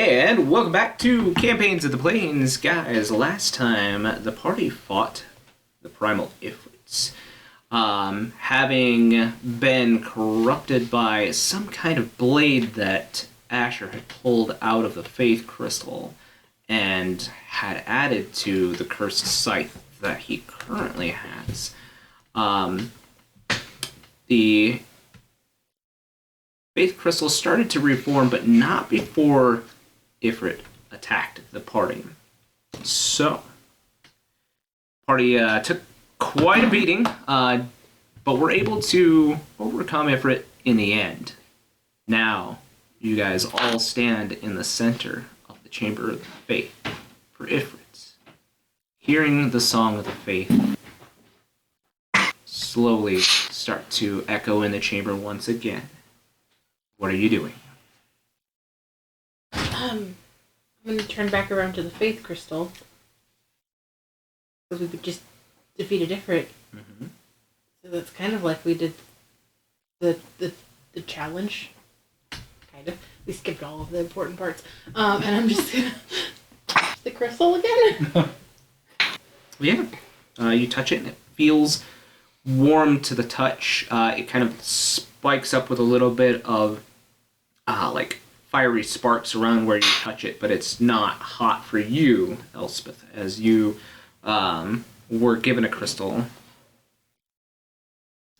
And welcome back to Campaigns of the Plains, guys. Last time, the party fought the Primal Ifrits, having been corrupted by some kind of blade that Asher had pulled out of the Faith Crystal and had added to the cursed scythe that he currently has. The Faith Crystal started to reform, but not before Ifrit attacked the party. So, party took quite a beating, but were able to overcome Ifrit in the end. Now, you guys all stand in the center of the Chamber of the Faith for Ifrit, hearing the Song of the Faith slowly start to echo in the chamber once again. What are you doing? I'm going to turn back around to the Faith Crystal. Because we just defeated Ifrit. Mm-hmm. So that's kind of like we did the challenge. Kind of. We skipped all of the important parts. And I'm just going to touch the crystal again. Yeah. You touch it and it feels warm to the touch. It kind of spikes up with a little bit of like fiery sparks around where you touch it, but it's not hot for you, Elspeth, as you were given a crystal.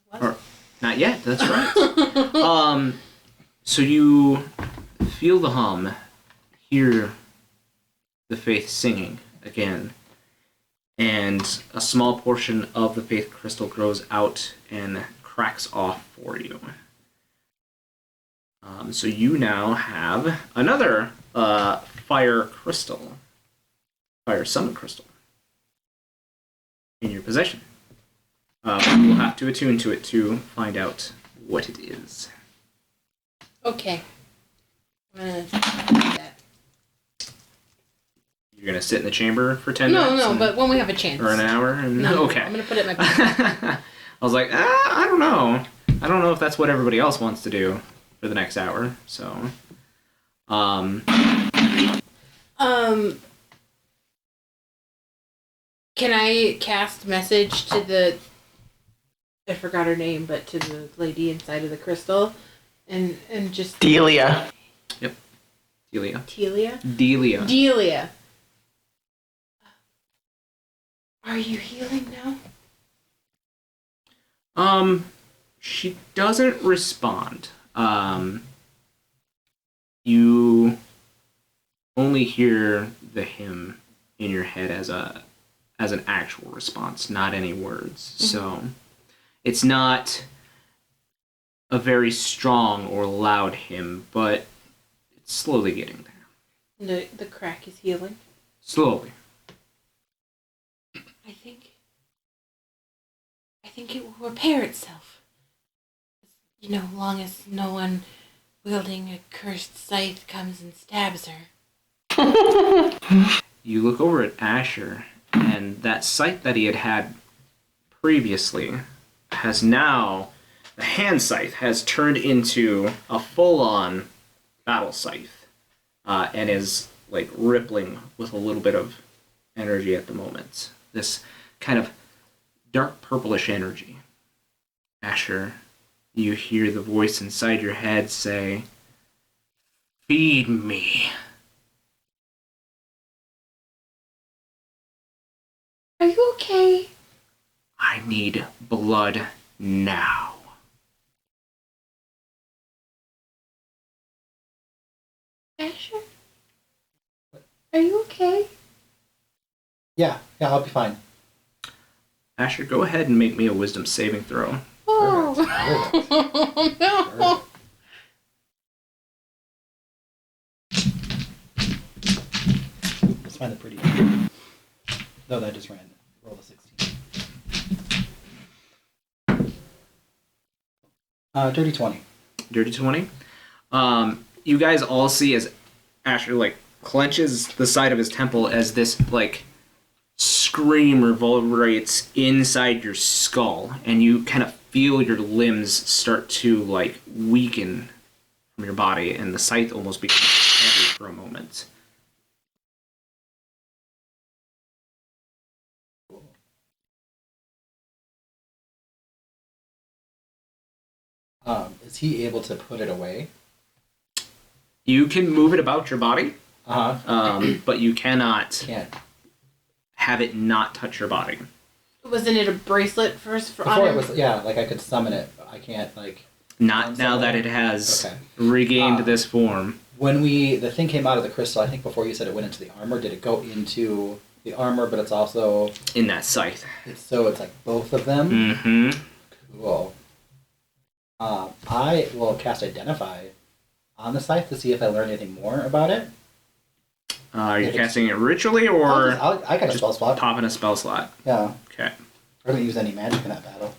What? Or, not yet, that's right. So you feel the hum, hear the Faith singing again, and a small portion of the Faith Crystal grows out and cracks off for you. So you now have another fire crystal, fire summon crystal, in your possession. We'll have to attune to it to find out what it is. Okay. I'm going to do that. You're going to sit in the chamber for 10 minutes? No, but when we have a chance. Or an hour? No, okay. I'm going to put it in my pocket. I was like, I don't know. I don't know if that's what everybody else wants to do for the next hour, so... Can I cast message to the... I forgot her name, but to the lady inside of the crystal, and just... Delia. Yep. Delia. Telia? Delia. Delia. Are you healing now? She doesn't respond. You only hear the hymn in your head as an actual response, not any words. Mm-hmm. So it's not a very strong or loud hymn, but it's slowly getting there. The crack is healing? Slowly. I think it will repair itself. You know, long as no one wielding a cursed scythe comes and stabs her. You look over at Asher, and that scythe that he had previously has now, the hand scythe has turned into a full-on battle scythe, and is like rippling with a little bit of energy at the moment. This kind of dark purplish energy. Asher, you hear the voice inside your head say, "Feed me." Are you okay? I need blood now. Asher? Are you okay? Yeah, I'll be fine. Asher, go ahead and make me a wisdom saving throw. Oh, Perfect. no. Let's find the pretty. No, that just ran. Roll a 16. Dirty 20. Dirty 20. You guys all see as Asher like clenches the side of his temple as this like scream reverberates inside your skull, and you kind of feel your limbs start to like weaken from your body, and the scythe almost becomes heavy for a moment. Is he able to put it away? You can move it about your body, but you Can't. have it not touch your body. Wasn't it a bracelet first for Before on it was, like I could summon it, but I can't, like... Not now that it has Okay. regained this form. When the thing came out of the crystal, I think before you said it went into the armor, did it go into the armor, but it's also... In that scythe. It's like both of them? Mm-hmm. Cool. I will cast Identify on the scythe to see if I learn anything more about it. Are you casting it ritually or I got a spell slot. popping a spell slot? Yeah. Okay. I haven't used any magic in that battle.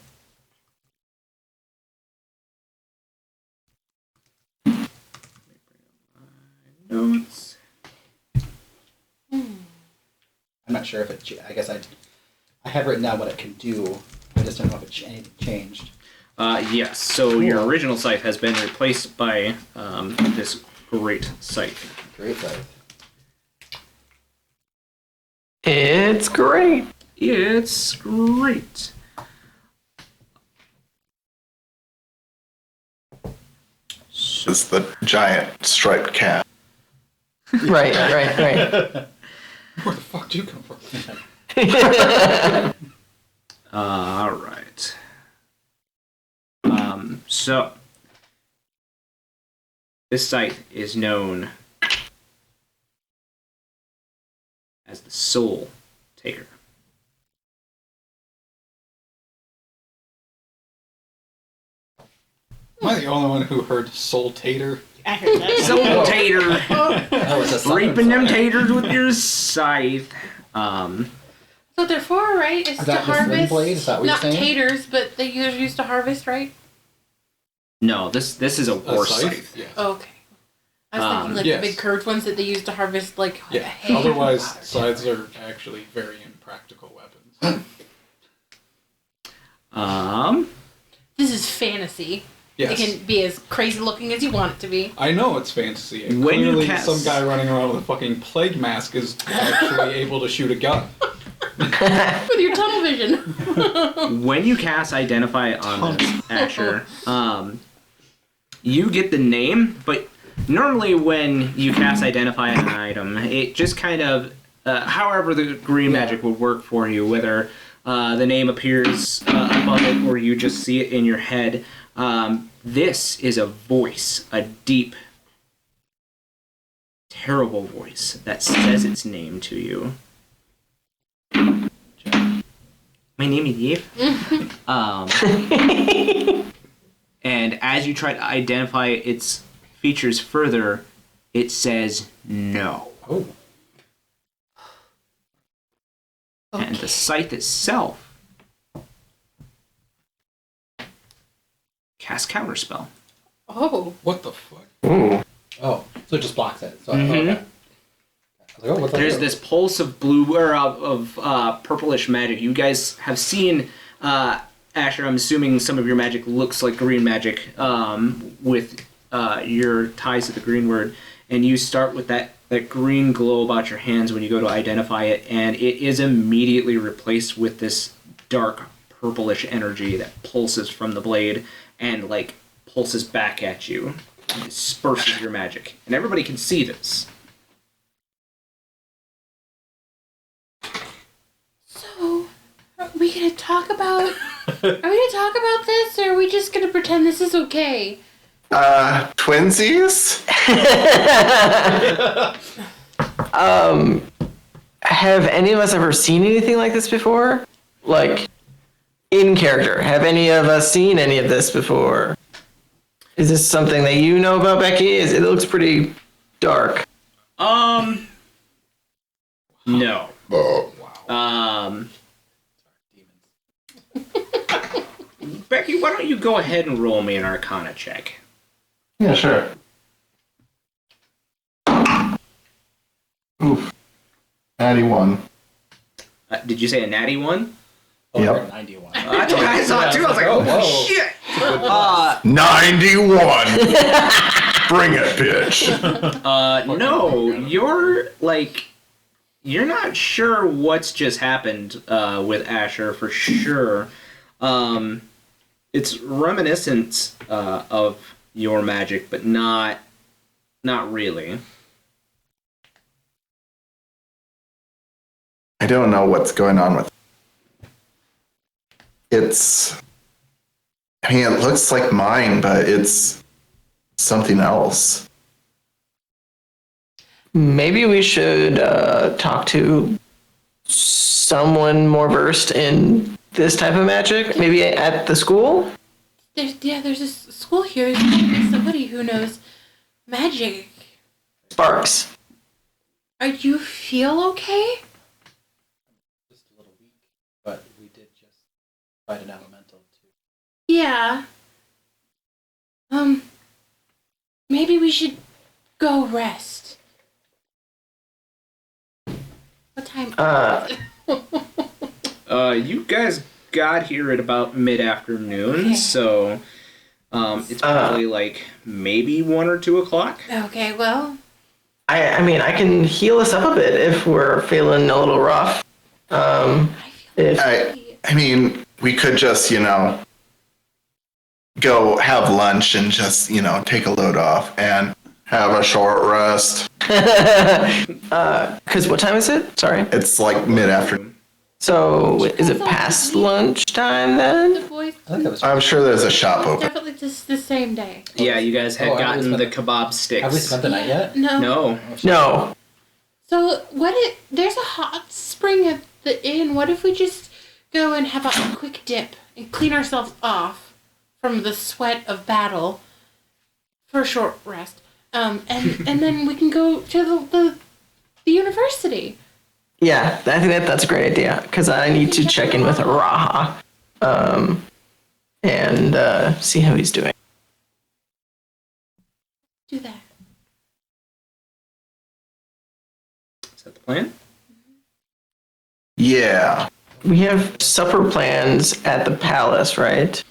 Notes. I'm not sure if it... I guess I have written down what it can do. I just don't know if anything changed. Yes, so your original scythe has been replaced by this great scythe. Great scythe. It's great. It's great. It's the giant striped cat. Right. Where the fuck do you come from? All right. So this scythe is known as the Soul Taker. Am I the only one who heard soul tater? I heard that. Soul Tater, Oh, it's a summon reaping them scythe. taters with your scythe. So they're for, right? Is to that the sling harvest. blade? Is that what you're Not saying? taters, but they are used to harvest, right? No, this is a war scythe. Yeah. Oh, okay. I was thinking like yes. the big curved ones that they use to harvest, like Yeah. hay. Otherwise, scythes are actually very impractical weapons. This is fantasy. Yes. It can be as crazy looking as you want it to be. I know it's fantasy. And When you clearly, cast- some guy running around with a fucking plague mask is actually able to shoot a gun. With your tunnel vision. When you cast Identify on this, Asher, you get the name, but normally when you cast Identify on an item, it just kind of, however the green magic would work for you, whether the name appears above it or you just see it in your head, this is a voice, a deep, terrible voice that says its name to you. My name is Yves. And as you try to identify its features further, it says no. Oh. And the scythe itself casts Counterspell. Oh. What the fuck? Ooh. Oh, so it just blocks it. So Mhm. okay. I was like, oh, what's that There's do? this pulse of blue or of purplish magic. You guys have seen Asher. I'm assuming some of your magic looks like green magic with your ties to the green word, and you start with that green glow about your hands when you go to identify it, and it is immediately replaced with this dark purplish energy that pulses from the blade and like pulses back at you, and disperses your magic, and everybody can see this. So, are we gonna talk about? Are we gonna talk about this, or are we just gonna pretend this is okay? Twinsies? Have any of us ever seen anything like this before? Like, in character, have any of us seen any of this before? Is this something that you know about, Becky? It looks pretty dark. No. Oh. Becky, why don't you go ahead and roll me an Arcana check? Yeah, sure. Oof. 91. Did you say a natty one? Oh, Yep. I heard 91. That's what I saw too. I was like, oh whoa. shit. 91! Bring it, bitch. No, you're not sure what's just happened with Asher for sure. It's reminiscent of your magic, but not really. I don't know what's going on with it. It looks like mine, but it's something else. Maybe we should talk to someone more versed in this type of magic. Maybe at the school. There's a school here. There's gotta be somebody who knows magic. Sparks. Are you feel okay? Just a little weak, but we did just fight an elemental too. Yeah. Maybe we should go rest. What time? You guys got here at about mid-afternoon, Okay. so it's probably like maybe 1 or 2 o'clock. Okay, well, I mean, I can heal us up a bit if we're feeling a little rough. I feel If I mean, we could just, go have lunch and just, take a load off and have a short rest. because what time is it? Sorry. It's like mid-afternoon. So is it past lunchtime the then? boys. I think that was. I'm sure there's a shop open. Definitely just the same day. Yeah, you guys had Oh, I gotten was the gonna- kebab sticks. Have we spent the night yet? No. No. No. So there's a hot spring at the inn. What if we just go and have a quick dip and clean ourselves off from the sweat of battle for a short rest? And then we can go to the university. Yeah, I think that's a great idea because I need to check in with Raha, and see how he's doing. Do that. Is that the plan? Yeah. We have supper plans at the palace, right?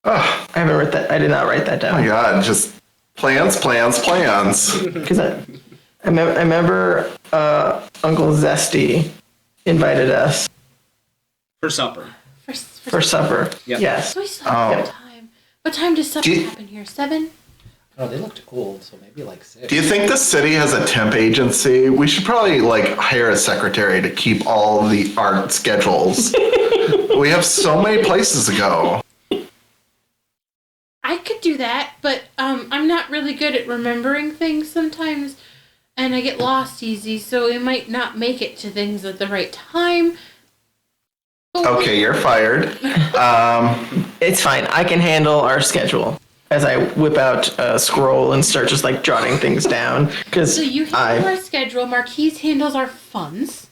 Oh, I haven't written that. I did not write that oh my down god, just plans. because I remember Uncle Zesty invited us For for supper. supper. Yep. Yes. So we still have time. What time does supper Do you- happen here? 7? Oh, they looked old, so maybe like 6. Do you think the city has a temp agency? We should probably hire a secretary to keep all the art schedules. We have so many places to go. I could do that, but I'm not really good at remembering things sometimes, and I get lost easy, so we might not make it to things at the right time. But Okay, you're fired. It's fine. I can handle our schedule as I whip out a scroll and start just jotting things down. Because So you handle our schedule, Marquies handles our funds.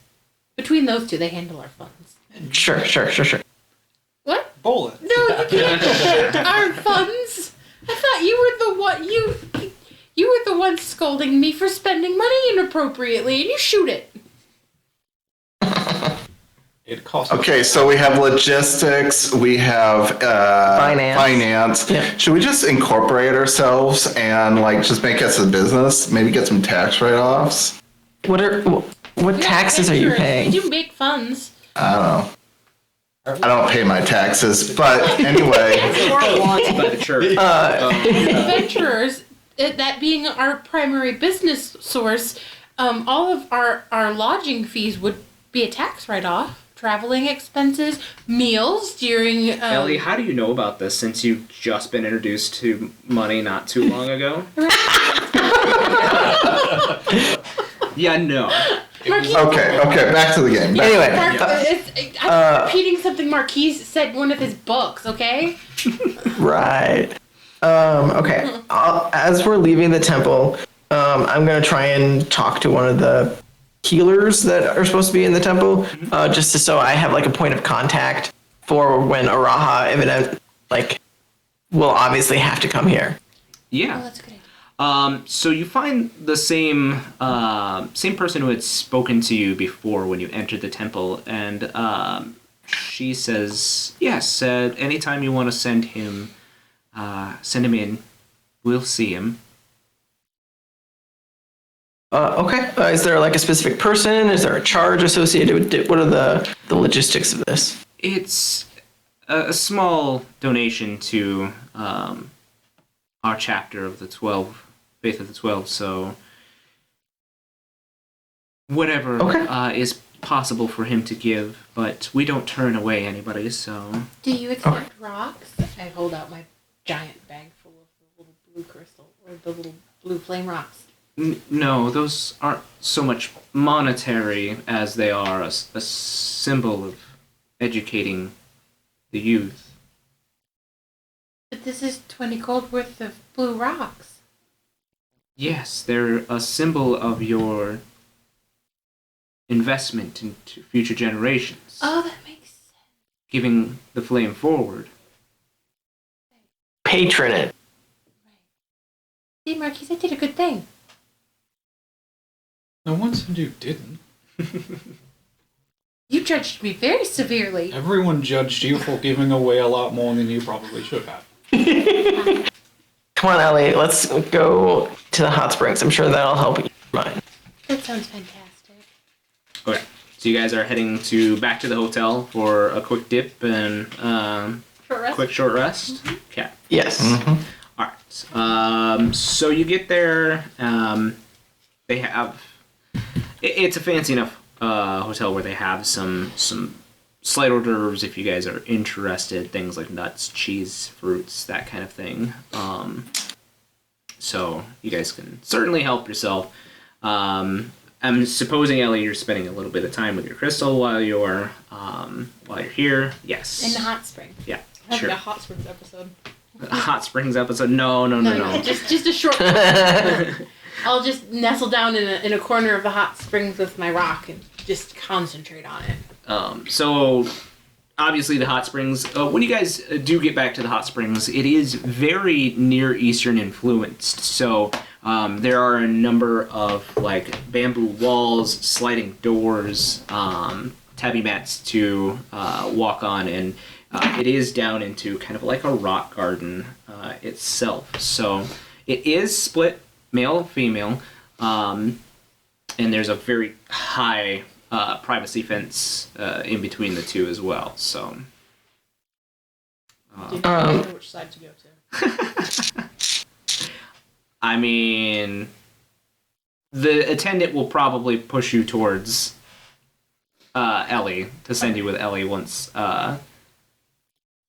Between those two, they handle our funds. Sure. What? Bullet. No, you can't handle our funds. I thought you were the one you were the one scolding me for spending money inappropriately, and you shoot it. It costs. Okay, so we have logistics, we have finance. Yeah. Should we just incorporate ourselves and just make us a business? Maybe get some tax write-offs? What taxes are you paying? We do make funds. I don't know. I don't pay my taxes, but anyway. Or launched by the church. Adventurers, that being our primary business source, all of our lodging fees would be a tax write-off. Traveling expenses, meals during. Ellie, how do you know about this since you've just been introduced to money not too long ago? Yeah, no. Okay, back to the game. Anyway, I'm repeating something Marquise said in one of his books, okay? right. Okay. As we're leaving the temple, I'm gonna try and talk to one of the healers that are supposed to be in the temple, just so I have a point of contact for when Araha will obviously have to come here. Yeah. Oh, that's a good idea. So you find the same person who had spoken to you before when you entered the temple, and she says, yes, anytime you want to send him in, will see him. Okay. Is there like a specific person? Is there a charge associated with it? What are the logistics of this? It's a small donation to our chapter of the 12, Faith of the 12, so whatever is possible for him to give, but we don't turn away anybody, so... Do you accept rocks? I hold out my giant bag full of the little blue crystal, or the little blue flame rocks. No, those aren't so much monetary as they are a symbol of educating the youth. But this is 20 gold worth of blue rocks. Yes, they're a symbol of your investment into future generations. Oh, that makes sense. Giving the flame forward. Patron it. See, Marquies, I did a good thing. No one said you didn't. You judged me very severely. Everyone judged you for giving away a lot more than you probably should have. Come on, Ellie. Let's go to the hot springs. I'm sure that'll help you mind. That sounds fantastic. Okay, so you guys are heading back to the hotel for a quick dip and Short rest? quick short rest. Okay. Yes. All right. So you get there. They have. It's a fancy enough hotel where they have some slight hors d'oeuvres if you guys are interested. Things like nuts, cheese, fruits, that kind of thing. So you guys can certainly help yourself. I'm supposing, Ellie, you're spending a little bit of time with your crystal while you're here. Yes. In the hot spring. Yeah. Having Sure. a hot springs episode. A hot springs episode? No. Just a short. I'll just nestle down in a corner of the hot springs with my rock and just concentrate on it. So obviously the hot springs, when you guys do get back to the hot springs, it is very Near Eastern influenced. So there are a number of like bamboo walls, sliding doors, tabby mats to walk on, and it is down into kind of like a rock garden itself. So it is split male and female, and there's a very high privacy fence in between the two as well. So, Do you know which side to go to? I mean, the attendant will probably push you towards Ellie to send you with Ellie once. You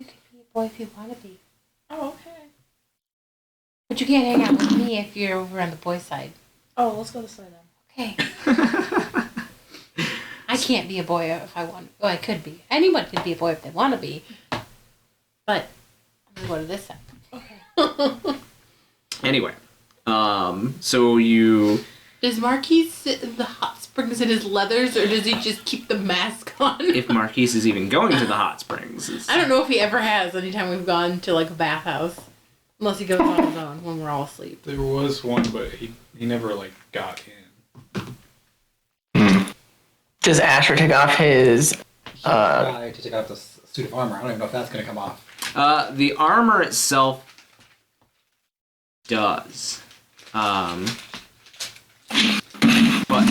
can be a boy if you want to be. Oh, okay. But you can't hang out with me if you're over on the boy side. Oh, let's go this way then. Okay. I can't be a boy if I want. Well, I could be. Anyone could be a boy if they want to be. But I'm going to go to this side. Okay. Anyway, so you... Does Marquies sit in the hot springs in his leathers, or does he just keep the mask on? If Marquies is even going to the hot springs. I don't know if he ever has anytime we've gone to like a bathhouse. Unless he goes on his own when we're all asleep. There was one, but he never like got in. Does Asher take off his? Guy to take off the suit of armor. I don't even know if that's going to come off. The armor itself does. But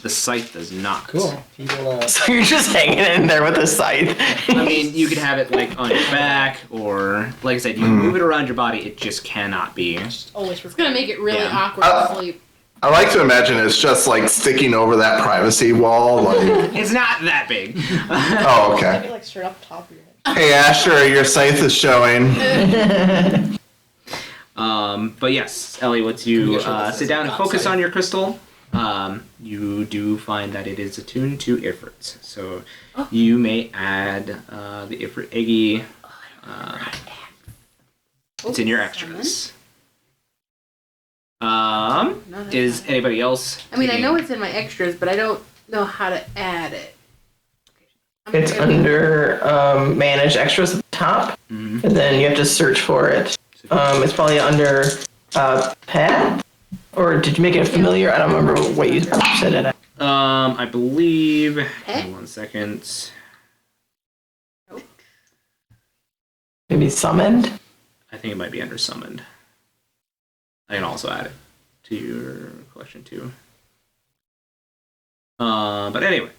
the scythe does not. Cool. He will, So you're just hanging in there with a scythe. I mean, you could have it like on your back, or like I said, you can move it around your body. It just cannot be. Always It's gonna make it really Yeah. awkward to sleep. I like to imagine it's just like sticking over that privacy wall. Like, It's not that big. oh, okay. Maybe like straight off the top of your head. Hey, Asher, your scythe is showing. But yes, Ellie, once you Make sure this sit is down and not focus scythe. on your crystal, you do find that it is attuned to Ifrit. So you may add the Ifrit Eggy. It's in your extras. No, that's Is not. anybody else? I mean, I taking- know it's in my extras, but I don't know how to add it. It's under manage extras at the top, Mhm. and then you have to search for it. It's probably under pet, or did you make it familiar? I don't remember what you said it. I believe. Give Okay. me 1 second. Maybe summoned. I think it might be under summoned. I can also add it to your collection too. But anyway.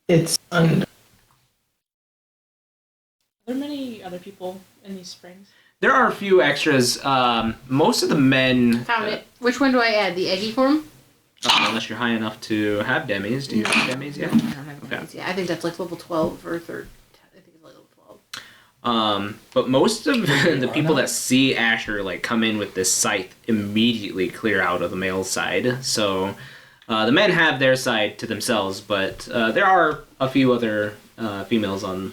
It's under. Are there many other people in these springs? There are a few extras. Most of the men... Found it. Which one do I add? The eggy form? Unless you're high enough to have demis. Do you have demis yet? I don't have Okay. these yet. I think that's like level 12 or third. I think it's like level 12. But most of the people that see Asher like come in with this scythe immediately clear out of the male side. So the men have their side to themselves, but there are a few other females on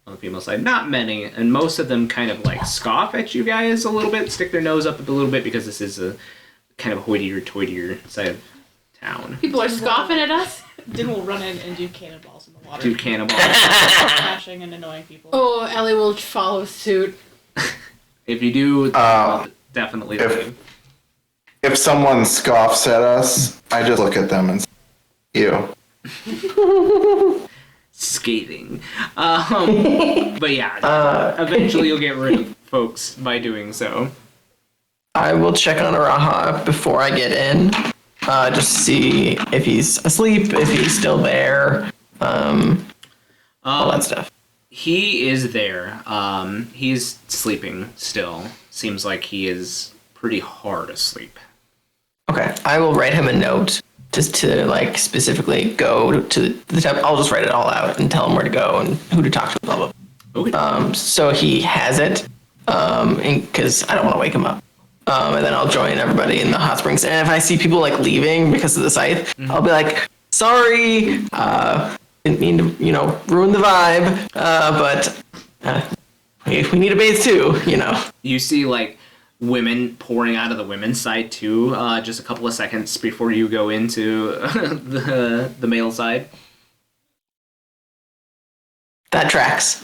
the female side. Not many, and most of them kind of like scoff at you guys a little bit, stick their nose up a little bit because this is a kind of hoitier side of town. People are scoffing at us. Then we'll run in and do cannonballs in the water. Do cannibals. Crashing and annoying people. Oh, Ellie will follow suit. If you do, definitely. If someone scoffs at us, I just look at them and say, ew. Scathing. But yeah, eventually you'll get rid of folks by doing so. I will check on Araha before I get in, just to see if he's asleep, if he's still there, all that stuff. He is there. He's sleeping still. Seems like he is pretty hard asleep. Okay, I will write him a note just to like specifically go to the temple. I'll just write it all out and tell him where to go and who to talk to, blah blah. Okay. So he has it, because I don't want to wake him up. And then I'll join everybody in the hot springs. And if I see people like leaving because of the scythe, I'll be like, sorry, didn't mean to, ruin the vibe, but we need a bathe too, You see like women pouring out of the women's side too, just a couple of seconds before you go into the male side. That tracks.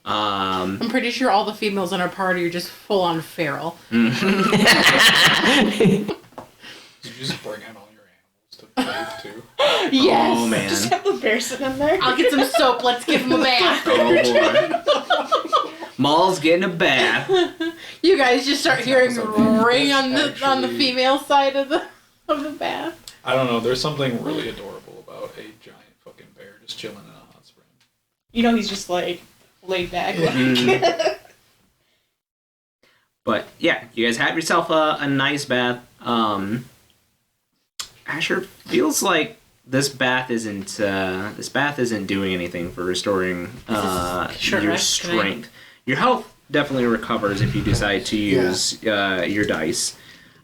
I'm pretty sure all the females in our party are just full on feral. You just bring out all your animals to bathe too. Yes. Oh man. Just have the bear sit in there. I'll get some soap. Let's give him a bath. Oh boy. Maul's getting a bath. You guys just start hearing ring on the female side of the bath. I don't know. There's something really adorable about a giant fucking bear just chilling in a hot spring. He's just like laid back. But yeah, you guys have yourself a nice bath. Asher, feels like this bath isn't doing anything for restoring your strength. Your health definitely recovers if you decide to use your dice.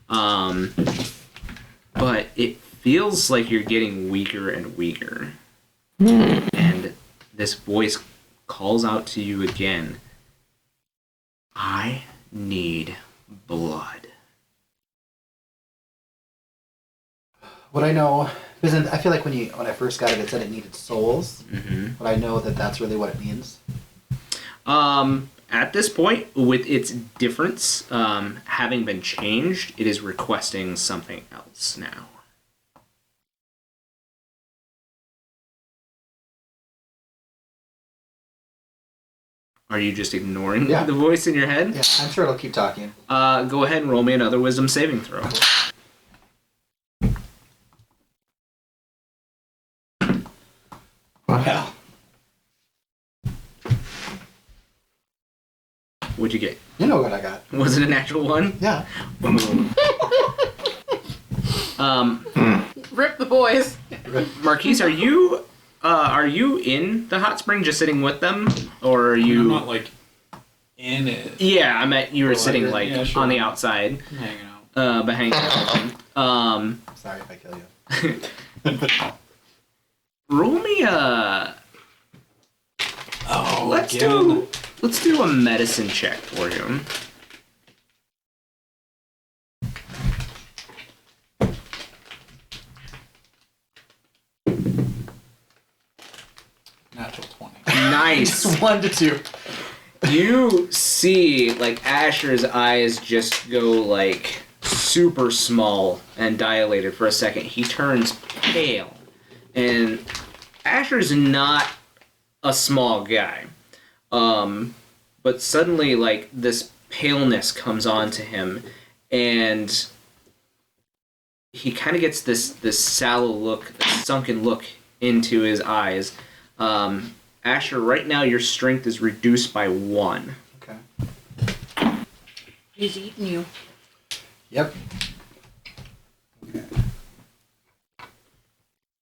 But it feels like you're getting weaker and weaker. And this voice calls out to you again. I need blood. Would I know? Because I feel like when I first got it, it said it needed souls. Mm-hmm. Would I know that that's really what it means? At this point, with its difference having been changed, it is requesting something else now. Are you just ignoring the voice in your head? Yeah, I'm sure it'll keep talking. Go ahead and roll me another wisdom saving throw. Well, What'd you get? you know what I got. Was it a natural one? Yeah. Rip the boys. Marquies, are you in the hot spring just sitting with them, or are you? I'm not like in it. Yeah, I meant you were Or sitting like- like yeah, sure. on the outside, I'm hanging out. but hanging out. Sorry if I kill you. Roll me a. Oh, Let's again? do a medicine check for you. Natural 20. Nice. 1 to 2. You see, like, Asher's eyes just go, like, super small and dilated for a second. He turns pale. And Asher's not a small guy. But suddenly, like, this paleness comes on to him, and he kind of gets this sallow look, this sunken look into his eyes. Asher, right now your strength is reduced by 1. Okay. He's eating you. Yep. Okay.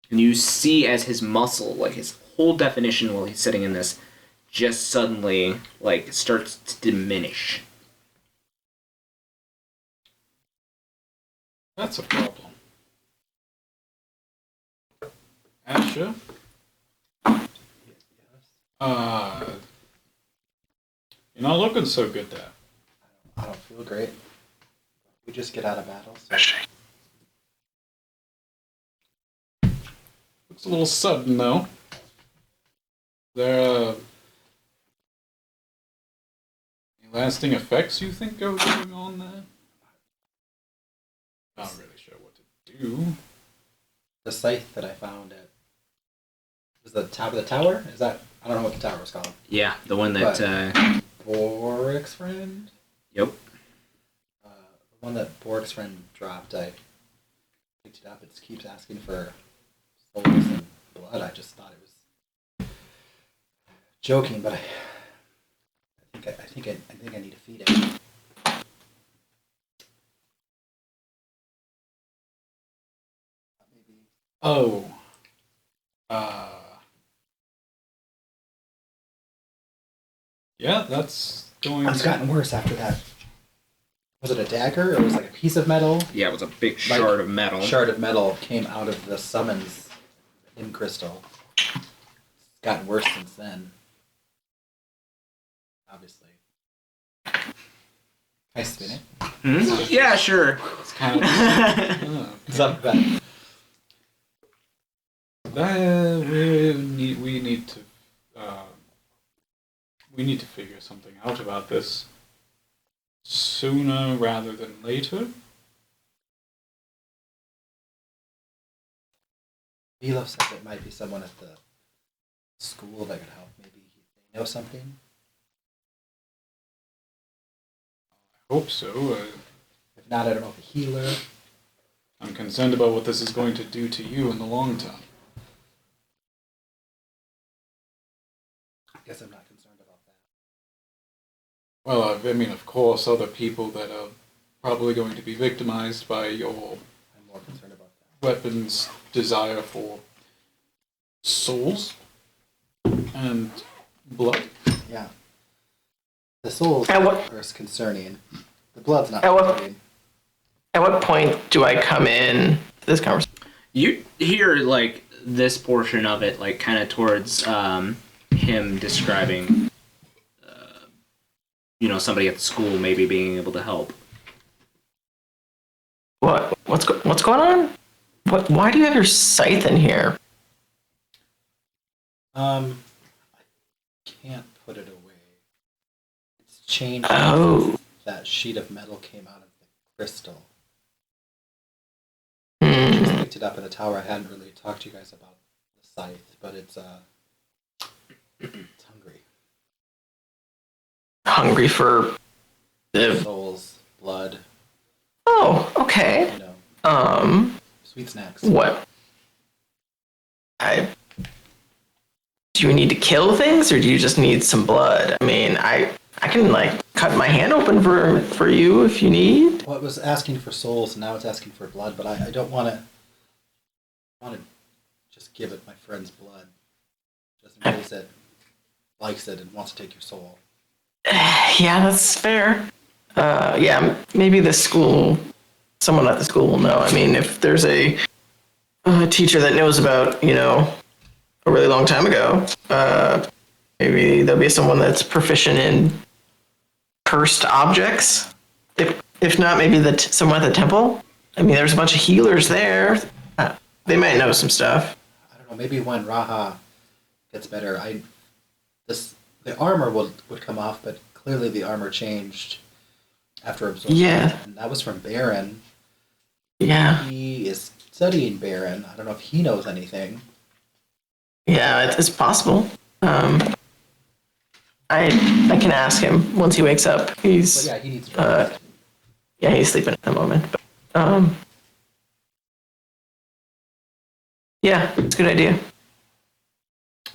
And you see as his muscle, like his whole definition while he's sitting in this, just suddenly, like, starts to diminish. That's a problem. Asher? You're not looking so good there. I don't feel great. We just get out of battle. So. Looks a little sudden, though. There any lasting effects you think are going on there? Not really sure what to do. The scythe that I found at was the top of the tower. Is that I don't know what the tower was called. Yeah, the one that, Borik's friend. Yep. The one that Borik's friend dropped. I picked it up. It just keeps asking for souls and blood. I just thought it was joking, but I think I need to feed it. Maybe. Oh. Yeah, that's going It's gotten worse after that. Was it a dagger or was it like a piece of metal? Yeah, it was a big shard of metal. Shard of metal came out of the summons in crystal. It's gotten worse since then. Obviously. Can I spin it? Hmm? Yeah, sure. It's kind of... It's up better. We need to figure something out about this sooner rather than later. Milos said there might be someone at the school that could help. Maybe they know something. I hope so. If not, I don't know if a healer. I'm concerned about what this is going to do to you in the long term. I guess I'm not concerned about that. Well, I mean, of course, other people that are probably going to be victimized by your I'm more concerned about that. weapon's desire for souls and blood. Yeah. The souls And what- are concerning. The blood's not And what- concerning. At what point do I come in to this conversation? You hear, like, this portion of it, like, kind of towards him describing, somebody at the school maybe being able to help. What's going on? Why do you have your scythe in here? I can't put it away. It's changed. Oh. That sheet of metal came out of the crystal. Hmm. Just picked it up in the tower. I hadn't really talked to you guys about the scythe, but it's hungry. Hungry for the... Souls, blood, Oh, okay. sweet snacks. What? Do you need to kill things, or do you just need some blood? I mean, I can, like, cut my hand open for you if you need. Well, it was asking for souls, and now it's asking for blood, but I don't want to just give it my friend's blood. Just in case it likes it and wants to take your soul. Yeah, that's fair. Yeah, maybe someone at the school will know. I mean, if there's a teacher that knows about, a really long time ago, maybe there'll be someone that's proficient in cursed objects. If not, maybe someone at the temple. I mean, there's a bunch of healers there. They might know some stuff. I don't know, maybe when Raha gets better, the armor would come off, but clearly the armor changed after absorbing. Yeah. And that was from Baron. Yeah. He is studying Baron. I don't know if he knows anything. Yeah, it's possible. I can ask him once he wakes up. But He's yeah, he needs to rest. yeah, he's sleeping at the moment. But, yeah, it's a good idea.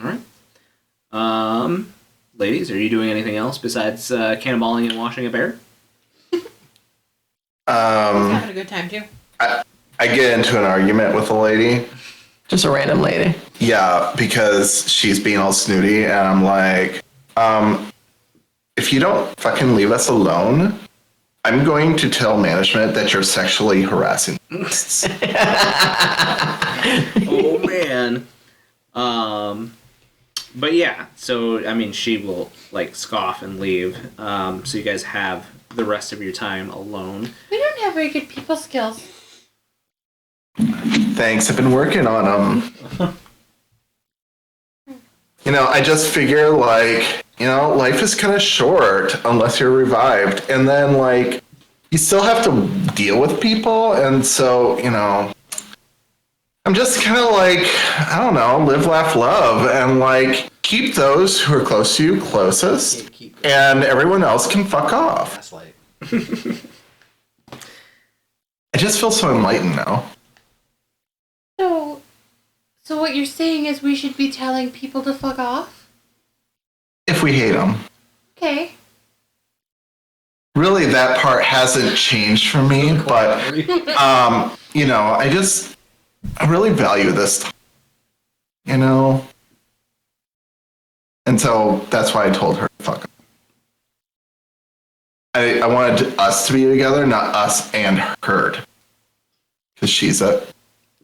All right. Ladies, are you doing anything else besides cannonballing and washing a bear? He's having a good time too. I get into an argument with a lady. Just a random lady. Yeah, because she's being all snooty, and I'm like, if you don't fucking leave us alone, I'm going to tell management that you're sexually harassing us. Oh man. But yeah, so I mean, she will like scoff and leave. So you guys have the rest of your time alone. We don't have very good people skills. Thanks, I've been working on them. I just figure life is kind of short unless you're revived, and then you still have to deal with people, and so I'm just kind of I don't know, live, laugh, love, and keep those who are close to you closest, and everyone else can fuck off. Gaslight. I just feel so enlightened now. So what you're saying is we should be telling people to fuck off? If we hate them. Okay. Really, that part hasn't changed for me, but I really value this time, and so that's why I told her to fuck. I wanted us to be together, not us and her, because she's a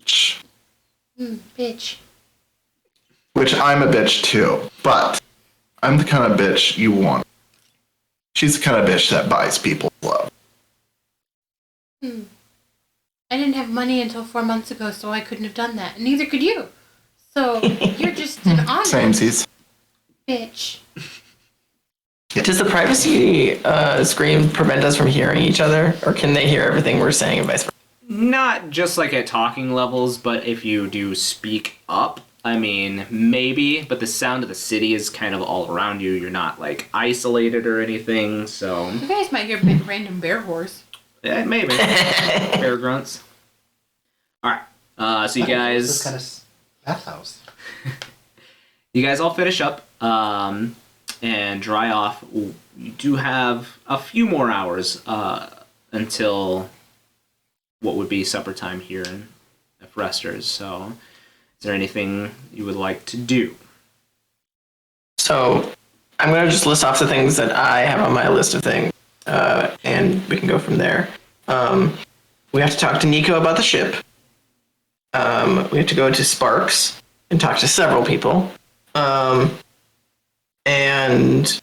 bitch. Bitch. Which I'm a bitch too, but I'm the kind of bitch you want. She's the kind of bitch that buys people love. I didn't have money until 4 months ago, so I couldn't have done that. And neither could you. So you're just an honest Samesies. bitch. Does the privacy screen prevent us from hearing each other, or can they hear everything we're saying and vice versa? Not just at talking levels, but if you do speak up, I mean, maybe, but the sound of the city is kind of all around you. You're not isolated or anything, so You guys might hear random bear whores. yeah, maybe. Bear grunts. All right. So you guys, This kind of bathhouse. you guys all finish up and dry off. You do have a few more hours until what would be supper time here in Fresters. So, is there anything you would like to do? So I'm going to just list off the things that I have on my list of things, and we can go from there. We have to talk to Nico about the ship. We have to go to Sparks and talk to several people. And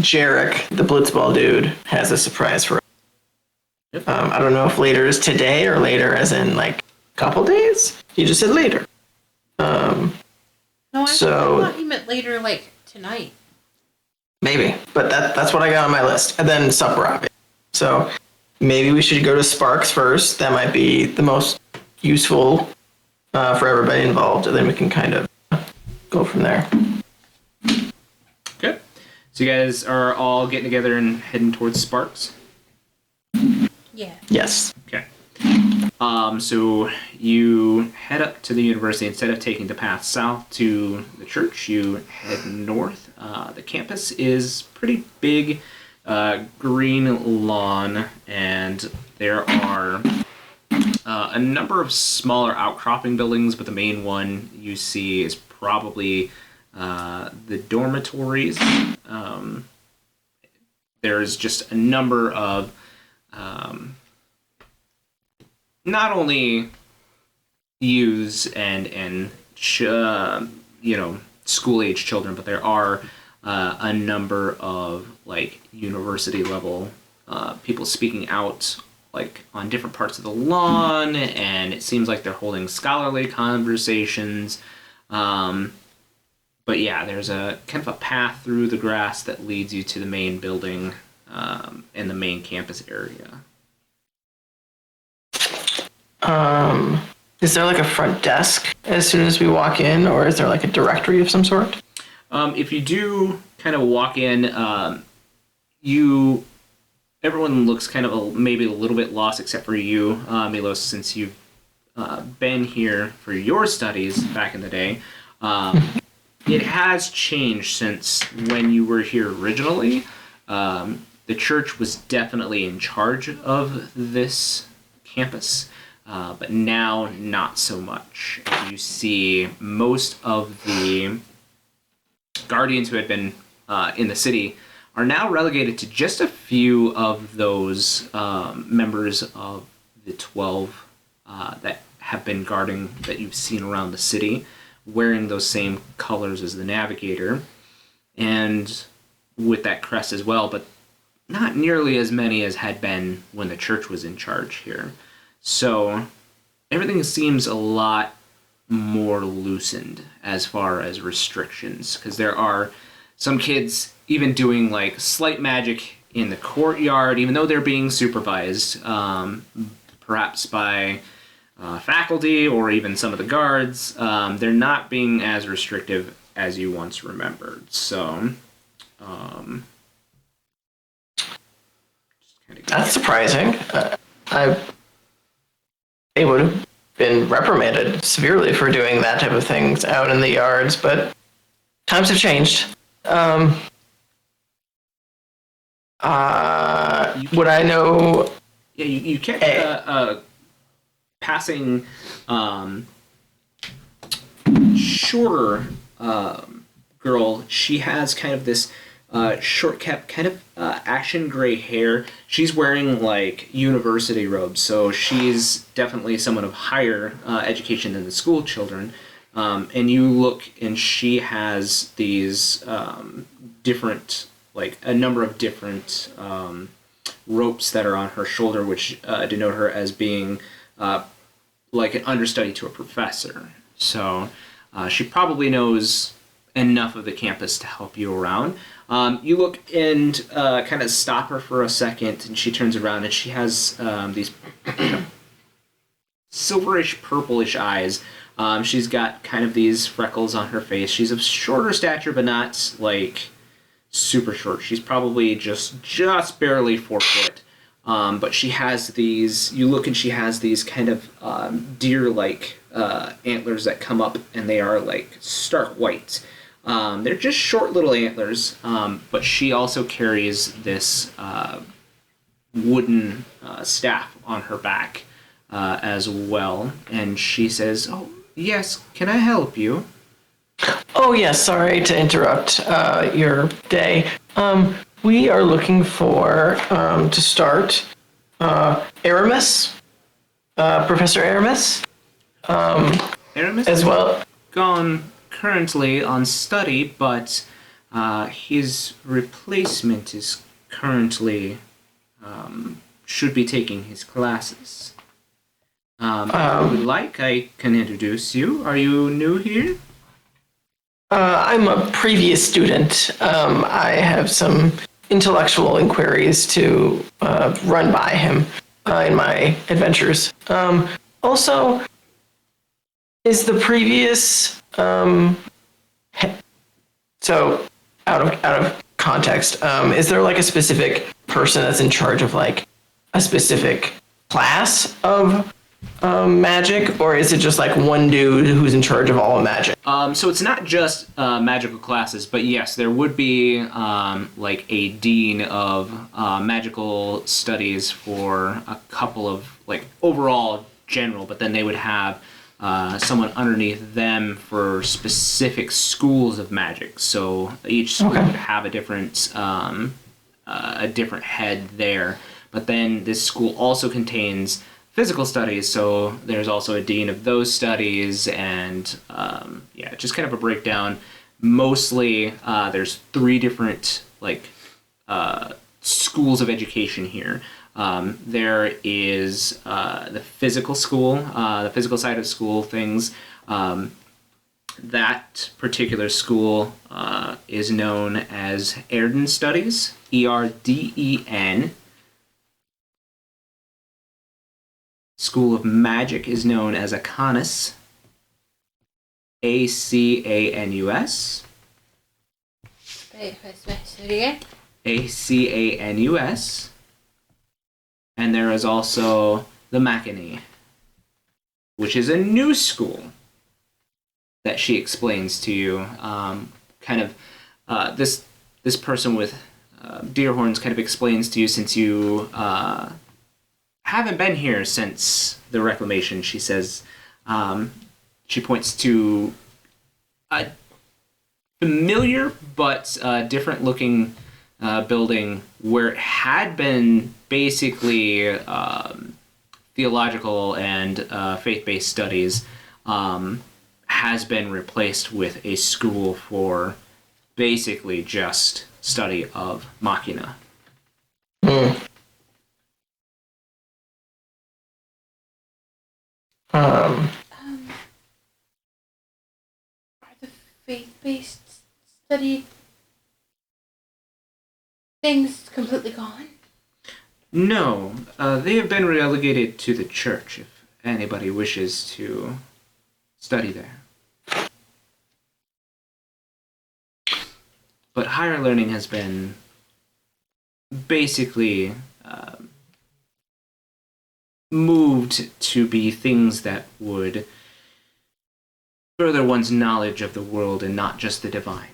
Jarek, the Blitzball dude, has a surprise for us. Yep. I don't know if later is today or later as in a couple days. He just said later. No, I So- thought he meant later, tonight. Maybe, but that's what I got on my list. And then supper, obviously. So maybe we should go to Sparks first. That might be the most useful for everybody involved, and then we can kind of go from there. Okay. So you guys are all getting together and heading towards Sparks. Yeah. Yes. Okay. So you head up to the university. Instead of taking the path south to the church, you head north. The campus is pretty big, green lawn, and there are a number of smaller outcropping buildings, but the main one you see is probably the dormitories. There's just a number of not only youths and school age children, but there are a number of university level people speaking out on different parts of the lawn, and it seems like they're holding scholarly conversations. But yeah, there's a kind of a path through the grass that leads you to the main building in the main campus area. Is there like a front desk as soon as we walk in, or is there like a directory of some sort? If you do kind of walk in, everyone looks kind of maybe a little bit lost except for you, Milos, since you've been here for your studies back in the day. It has changed since when you were here originally. The church was definitely in charge of this campus, but now not so much. You see most of the guardians who had been in the city are now relegated to just a few of those members of the 12 that have been guarding that you've seen around the city, wearing those same colors as the navigator, and with that crest as well, but not nearly as many as had been when the church was in charge here. So everything seems a lot more loosened as far as restrictions, because there are some kids even doing like slight magic in the courtyard, even though they're being supervised, perhaps by faculty or even some of the guards. They're not being as restrictive as you once remembered. So, That's surprising. They would have been reprimanded severely for doing that type of things out in the yards, but times have changed. Would I know? Yeah, you catch a passing shorter girl. She has kind of this short kept kind of ashen gray hair. She's wearing like university robes, so she's definitely someone of higher education than the school children. And you look, and she has these different, like a number of different ropes that are on her shoulder, which denote her as being like an understudy to a professor. So she probably knows enough of the campus to help you around. You look and kind of stop her for a second, and she turns around, and she has these silverish, purplish eyes. She's got kind of these freckles on her face. She's of shorter stature, but not like super short. She's probably just barely 4 foot. But she has these, you look and she has these kind of deer-like antlers that come up, and they are like stark white. They're just short little antlers, but she also carries this wooden staff on her back as well. And she says, "Oh, yes, can I help you?" Oh, yes, sorry to interrupt your day. We are looking for, to start, Aramis, Professor Aramis, Aramis as well. gone currently on study, but his replacement is currently should be taking his classes. If you would like, I can introduce you. Are you new here? I'm a previous student. I have some intellectual inquiries to run by him in my adventures. Also, is the previous so out of context, is there like a specific person that's in charge of like a specific class of magic, or is it just like one dude who's in charge of all of magic? So it's not just magical classes, but yes, there would be like a dean of magical studies for a couple of like overall general, but then they would have someone underneath them for specific schools of magic. So each school would have a different head there. But then this school also contains physical studies, so there's also a dean of those studies, and just kind of a breakdown. Mostly, there's 3 different like schools of education here. There is the physical school, the physical side of school things. That particular school is known as Erden Studies, ERDEN school of magic is known as Acanus. Acanus. Wait, again? Acanus. And there is also the Machinae, which is a new school that she explains to you. This person with deer horns kind of explains to you, since you haven't been here since the reclamation. She says, she points to a familiar but different looking building where it had been basically theological and faith-based studies, has been replaced with a school for basically just study of Machina. Are the faith-based study things completely gone? No, they have been relegated to the church if anybody wishes to study there. But higher learning has been basically moved to be things that would further one's knowledge of the world and not just the divine.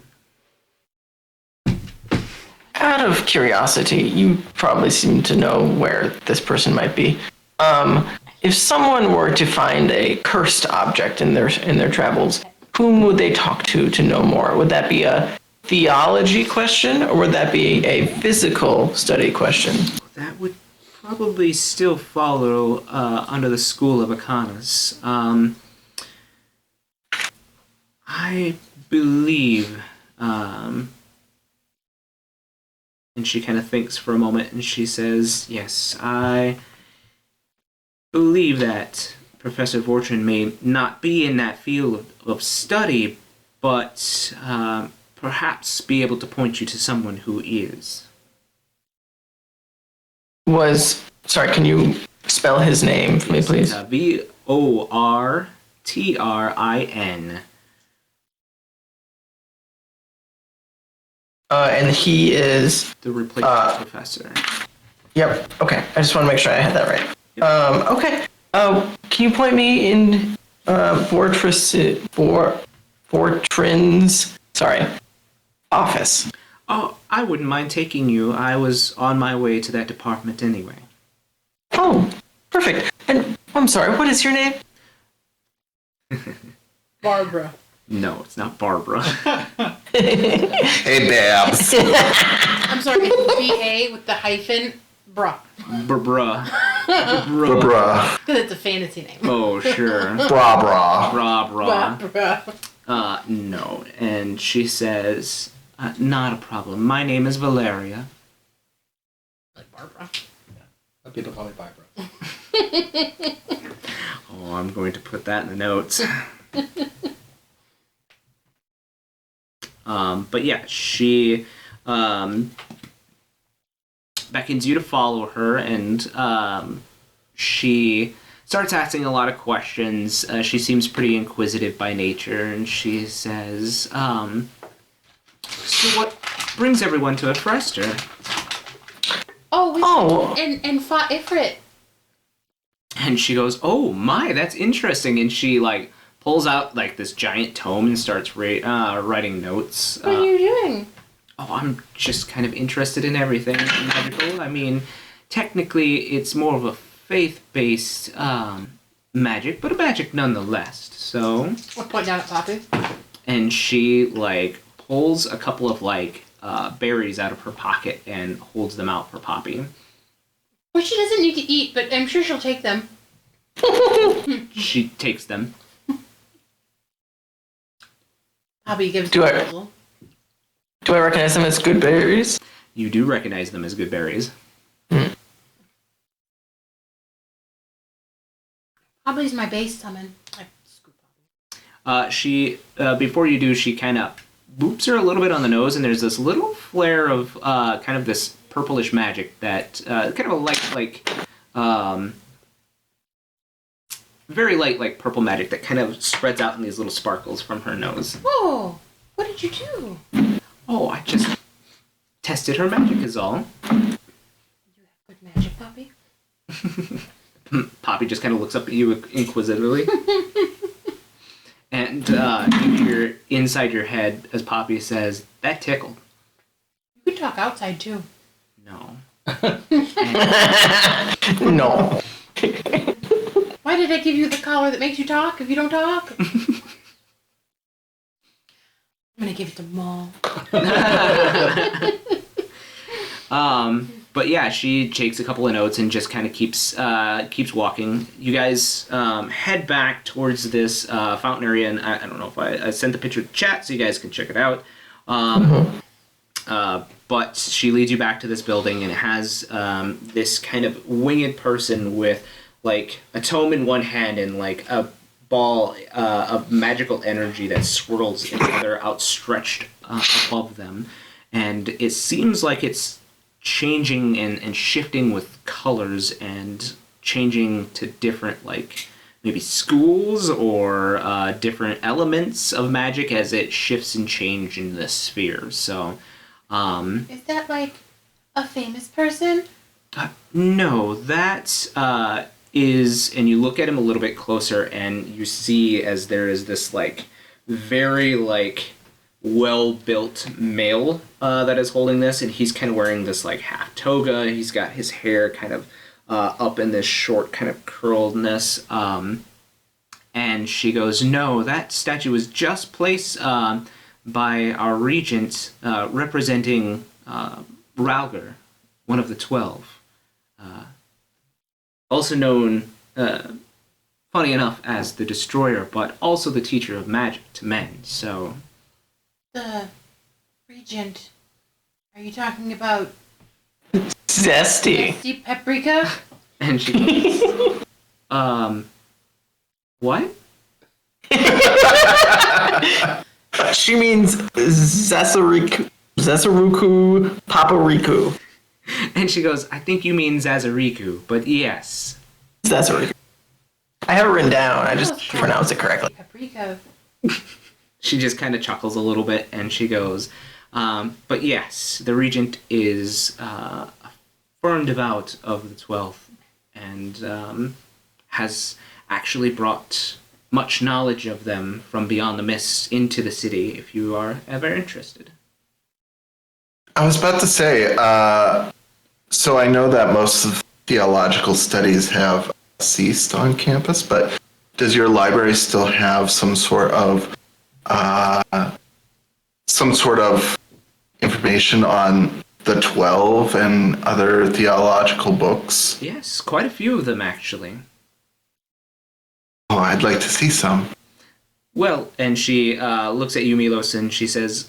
Out of curiosity, you probably seem to know where this person might be. If someone were to find a cursed object in their travels, whom would they talk to know more? Would that be a theology question, or would that be a physical study question? That would probably still follow under the school of Acanus. I believe, and she kind of thinks for a moment, and she says, yes, I believe that Professor Vortrin may not be in that field of study, but perhaps be able to point you to someone who is. Sorry, can you spell his name for me, please? Vortrin. And he is The replacement professor. Yep. Okay. I just want to make sure I had that right. Okay. Can you point me in Vortrin's office? Oh, I wouldn't mind taking you. I was on my way to that department anyway. Oh, perfect. And I'm sorry. What is your name? Barbara. No, it's not Barbara. Hey, Babs. I'm sorry, it's B-A with the hyphen. Bruh. Bruh. Bruh. Because it's a fantasy name. Oh, sure. Bra bra. Bruh. No. And she says, not a problem. My name is Valeria. Like Barbara. But people call me Barbara. Oh, I'm going to put that in the notes. But yeah, she beckons you to follow her, and she starts asking a lot of questions. She seems pretty inquisitive by nature, and she says, so what brings everyone to Efrester? And fought Ifrit. And she goes, oh my, that's interesting. And she pulls out this giant tome and starts writing notes. What are you doing? Oh, I'm just kind of interested in everything magical. I mean, technically it's more of a faith-based magic, but a magic nonetheless. So I'll point down at Poppy. and she pulls a couple of berries out of her pocket and holds them out for Poppy. Well, she doesn't need to eat, but I'm sure she'll take them. She takes them. Poppy gives Do them I- a little. Do I recognize them as good berries? You do recognize them as good berries. Poppy's my base summon. I scoop Poppy. She before you do, she kind of boops her a little bit on the nose, and there's this little flare of kind of this purplish magic that kind of a light very light, like purple magic that kind of spreads out in these little sparkles from her nose. Oh, what did you do? Oh, I just tested her magic is all. You have good magic, Poppy. Poppy just kind of looks up at you inquisitively. And you hear inside your head as Poppy says, "That tickled." You could talk outside too. No. No. Why did I give you the collar that makes you talk if you don't talk? I'm gonna give it to Mom. But yeah, she takes a couple of notes and just kind of keeps walking. You guys head back towards this fountain area, and I don't know if I sent the picture to chat so you guys can check it out. But she leads you back to this building, and it has this kind of winged person with like a tome in one hand and like a ball of magical energy that swirls in the other, outstretched above them. And it seems like it's changing and shifting with colors and changing to different, like, maybe schools or different elements of magic as it shifts and changes in the sphere. So, Is that like a famous person? no, that is, and you look at him a little bit closer and you see as there is this, like, very, like, well-built male that is holding this, and he's kind of wearing this, like, half toga. He's got his hair kind of up in this short kind of curledness. And she goes, "No, that statue was just placed by our regent representing Ralger, one of the 12. Also known, funny enough, as the Destroyer, but also the teacher of magic to men, so..." The regent. Are you talking about Zesty. Zesty Paprika? And she goes, what? She means Zesaruku Papariku. And she goes, "I think you mean Zazariku, but yes." Zesaruku. I have it written down. I just pronounced it correctly. Paprika. She just kind of chuckles a little bit, and she goes, "But yes, the regent is a firm devout of the 12th, and has actually brought much knowledge of them from beyond the mists into the city, if you are ever interested." I was about to say, so I know that most of theological studies have ceased on campus, but does your library still have some sort of information on the 12 and other theological books? Yes, quite a few of them, actually. Oh, I'd like to see some. Well, and she looks at you, Milos, and she says,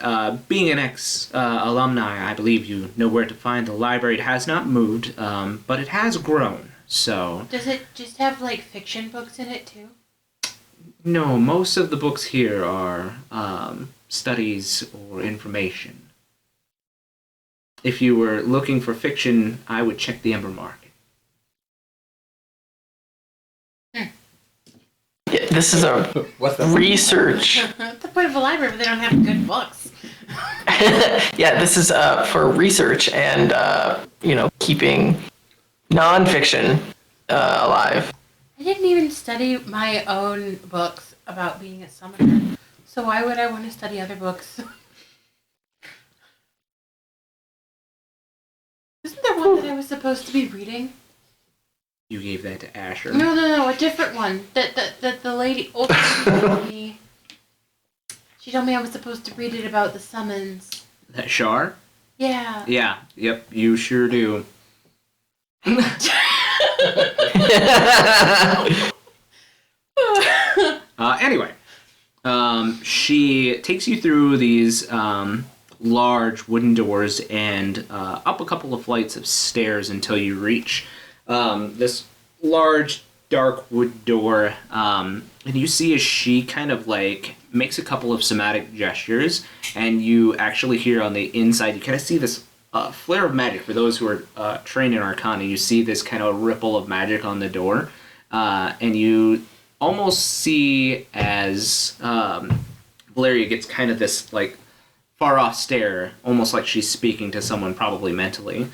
"Being an ex-alumni, I believe you know where to find the library. It has not moved, but it has grown, so..." Does it just have like fiction books in it too? No, most of the books here are studies or information. If you were looking for fiction, I would check the Ember Market. Yeah, this is a What's that? research. What's the point of a library if they don't have good books? Yeah, this is for research and keeping nonfiction alive. I didn't even study my own books about being a summoner, so why would I want to study other books? Isn't there one that I was supposed to be reading? You gave that to Asher. No, a different one. The lady old lady told me. She told me I was supposed to read it about the summons. That Shar? Yeah. Yeah, yep, you sure do. Anyway, she takes you through these large wooden doors and up a couple of flights of stairs until you reach this large dark wood door, and you see as she kind of like makes a couple of somatic gestures, and you actually hear on the inside, you kind of see this flare of magic. For those who are trained in Arcana, you see this kind of ripple of magic on the door, and you almost see as Valeria gets kind of this like far off stare, almost like she's speaking to someone probably mentally.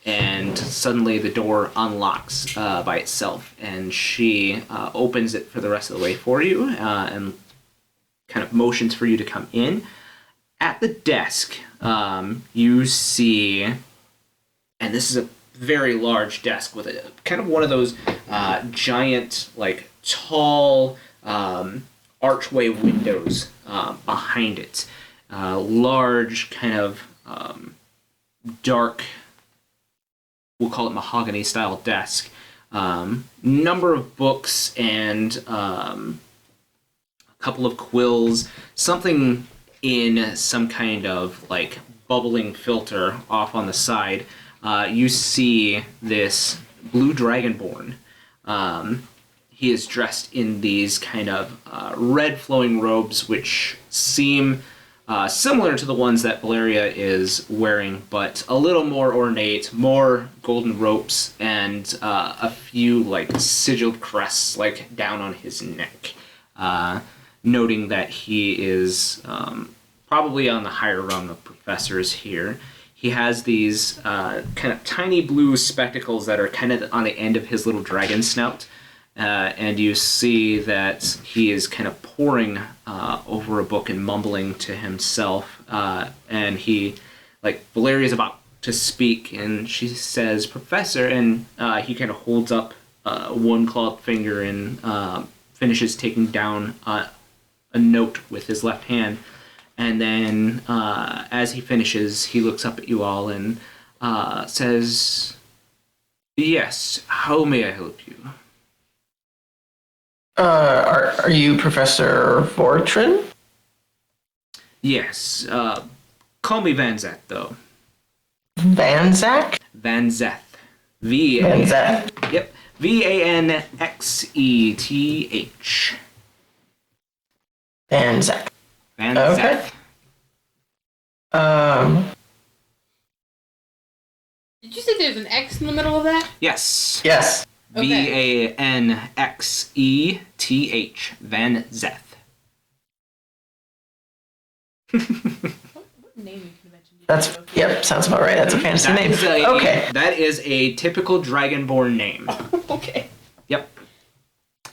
And suddenly the door unlocks by itself, and she opens it for the rest of the way for you and kind of motions for you to come in. At the desk, you see, and this is a very large desk with a kind of one of those giant, like tall archway windows behind it. Large, kind of dark, we'll call it mahogany style desk. Number of books and a couple of quills, something in some kind of like bubbling filter off on the side. You see this blue dragonborn. He is dressed in these kind of red flowing robes, which seem similar to the ones that Valeria is wearing, but a little more ornate, more golden ropes, and a few like sigiled crests like down on his neck, noting that he is probably on the higher rung of professors here. He has these kind of tiny blue spectacles that are kind of on the end of his little dragon snout. And you see that he is kind of poring over a book and mumbling to himself. And he, like, Valeria's about to speak, and she says, "Professor," and he kind of holds up one clawed finger and finishes taking down a note with his left hand. And then as he finishes, he looks up at you all and says, "Yes, how may I help you?" Are you Professor Fortran? Yes. Call me Van Zeth, though. Van Zach? Van Zeth. Van Zeth. Yep. Vanxeth. Van Zach. Van Okay. Zeth. Did you say there's an X in the middle of that? Yes. Yes. Okay. Vanxeth. Van Zeth. What naming convention did That's you go to? yep. Sounds about right. That's a fantasy name. Okay. That is a typical Dragonborn name. Okay. Yep.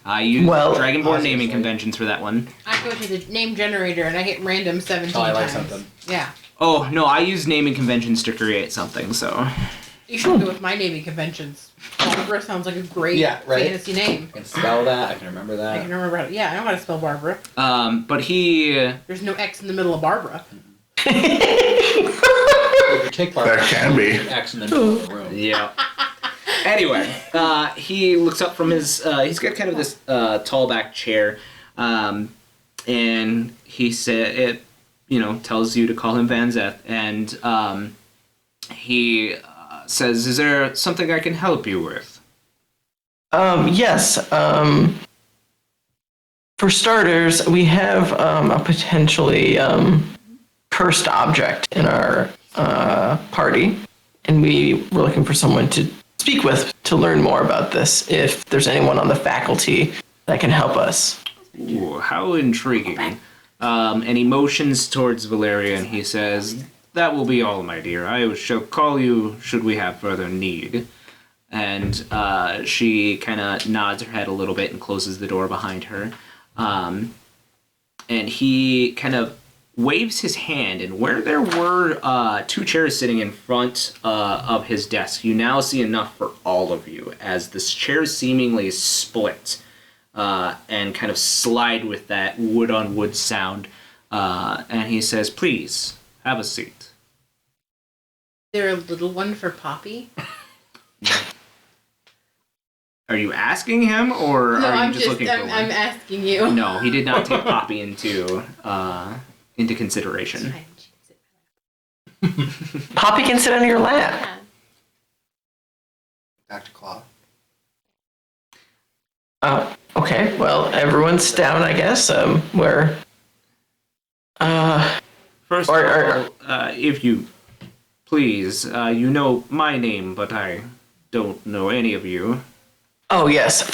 I use Well, Dragonborn naming obviously. conventions for that one. I go to the name generator and I hit random 17 Oh, I like times. something. Yeah. Oh, no, I use naming conventions to create something, so... You should go with my naming conventions. Barbara sounds like a great Yeah, right. fantasy name. I can spell that. I can remember I that. can remember how to, yeah, I know how to spell Barbara. But he... There's no X in the middle of Barbara. If you take Barbara, There can be. X in the middle of the room. Yeah. Anyway, he looks up from his... he's got kind of this tall back chair, and he said... It, tells you to call him Van Zeth, and he says, "Is there something I can help you with?" Yes. For starters, we have a potentially cursed object in our party, and we were looking for someone to speak with to learn more about this. If there's anyone on the faculty that can help us. Ooh, how intriguing. And he motions towards Valeria, and he says, "That will be all, my dear. I shall call you should we have further need." And she kind of nods her head a little bit and closes the door behind her. And he kind of waves his hand, and where there were 2 chairs sitting in front of his desk, you now see enough for all of you, as the chairs seemingly split and kind of slide with that wood-on-wood sound. And he says, "Please, have a seat." Is there a little one for Poppy? Are you asking him, or No, are you I'm just looking for one? I'm asking you. No, he did not take Poppy into consideration. Poppy can sit on your lap. Yeah. Dr. Claw. Okay. Well, everyone's down, I guess. Where? First Or- of all, if you please, you know my name, but I don't know any of you. Oh yes.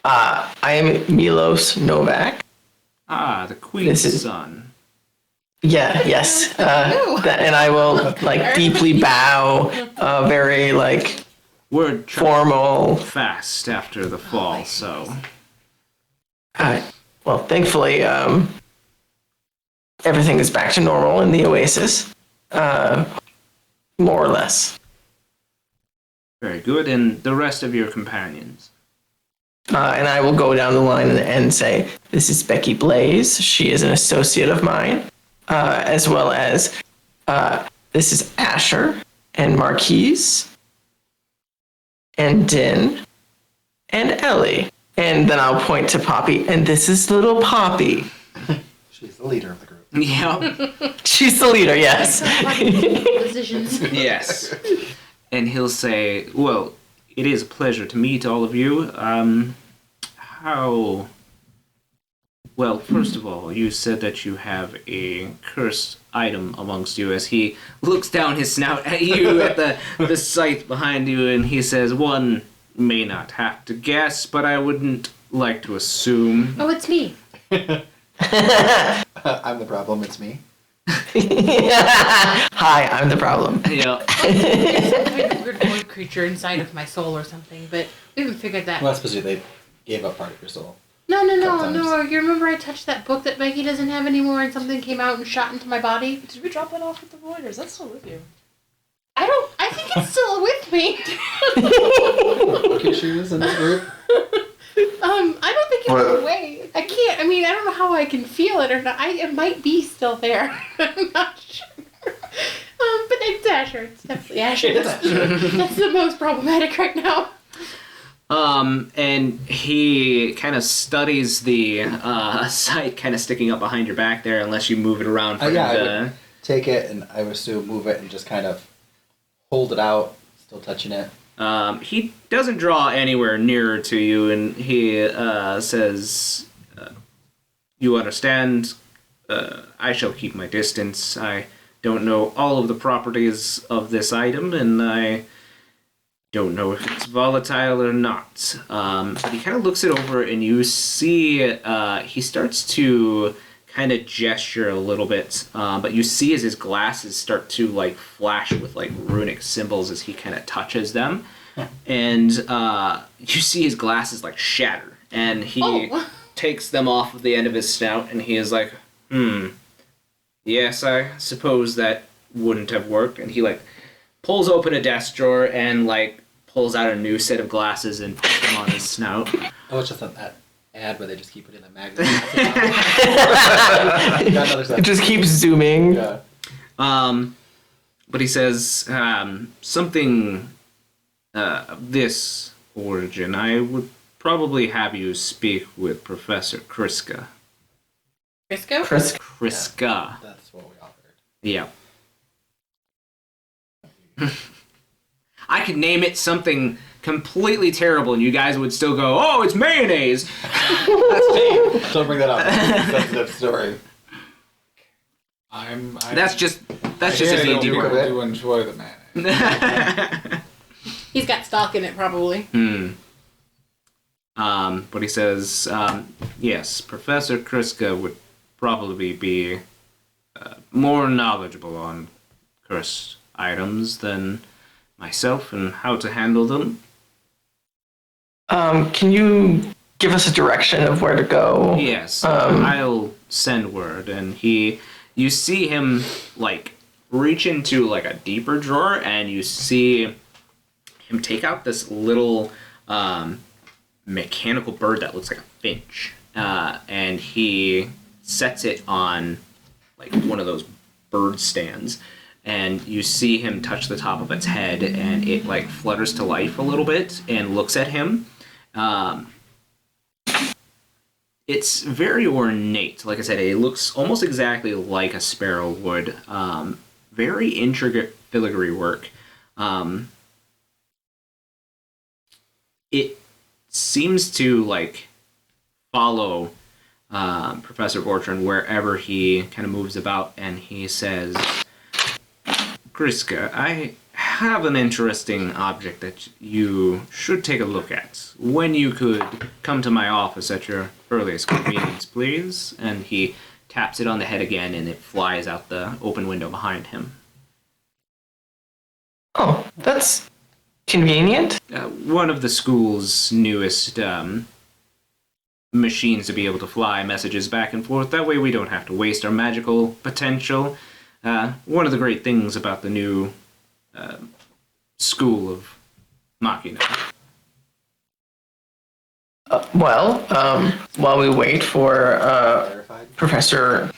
I am Milos Novak. Ah, the queen's This is- son. Yeah, yes. And I will deeply bow, very Word traveled formal. fast after the fall, so Well, thankfully, everything is back to normal in the Oasis, more or less. very good. And the rest of your companions. And I will go down the line and say, this is Becky Blaize. She is an associate of mine, as well as this is Asher and Marquies and Din and Ellie. And then I'll point to Poppy, and this is little Poppy. She's the leader of the group. Yep. She's the leader, yes. Decisions. Yes. And he'll say, well, it is a pleasure to meet all of you. How... Well, first of all, you said that you have a cursed item amongst you as he looks down his snout at you at the scythe behind you, and he says, one may not have to guess, but I wouldn't like to assume. Oh, it's me. I'm the problem, it's me. Hi, I'm the problem. Yeah. It's some kind of weird void creature inside of my soul or something, but we haven't figured that. Well, that's because they gave up part of your soul. No. Sometimes. You remember I touched that book that Becky doesn't have anymore and something came out and shot into my body? Did we drop it off with the void, or is that still with you? I think it's still with me. Okay, she was in this group. I don't think it What? went away. I can't, I don't know how I can feel it or not. It might be still there. I'm not sure. But it's Asher. It's definitely Asher. That's the most problematic right now. And he kind of studies the sight kind of sticking up behind your back there, unless you move it around for Yeah, him I to... would take it, and I would assume move it and just kind of hold it out, still touching it. He doesn't draw anywhere nearer to you, and he says, you understand, I shall keep my distance. I don't know all of the properties of this item, and I don't know if it's volatile or not. But he kind of looks it over, and you see he starts to kind of gesture a little bit, but you see as his glasses start to flash with runic symbols as he kind of touches them, and you see his glasses shatter, and he takes them off of the end of his snout, and he is like, yes, I suppose that wouldn't have worked, and he pulls open a desk drawer and pulls out a new set of glasses and puts them on his snout. Oh, it's just that ad where they just keep putting the magnet. Got another set. It just keeps zooming. Yeah. But he says something of this origin. I would probably have you speak with Professor Kriska. Crisco? Kriska. That's what we offered. Yeah. I could name it something completely terrible, and you guys would still go, "Oh, it's mayonnaise." Don't bring that up. That's a sensitive story. That's just I a D&D do word. it. do enjoy the mayonnaise. He's got stock in it, probably. But he says, yes, Professor Kriska would probably be more knowledgeable on cursed items than myself and how to handle them. Can you give us a direction of where to go? Yes, I'll send word. And you see him reach into a deeper drawer, and you see him take out this little mechanical bird that looks like a finch, and he sets it on one of those bird stands, and you see him touch the top of its head, and it flutters to life a little bit and looks at him. It's very ornate. Like I said, it looks almost exactly like a sparrow would. Very intricate filigree work. It seems to follow Professor Ortron wherever he kind of moves about, and he says, Kriska, I have an interesting object that you should take a look at. When you could come to my office at your earliest convenience, please. And he taps it on the head again, and it flies out the open window behind him. Oh, that's convenient. One of the school's newest machines to be able to fly messages back and forth. That way we don't have to waste our magical potential. One of the great things about the new school of Machina. While we wait for Professor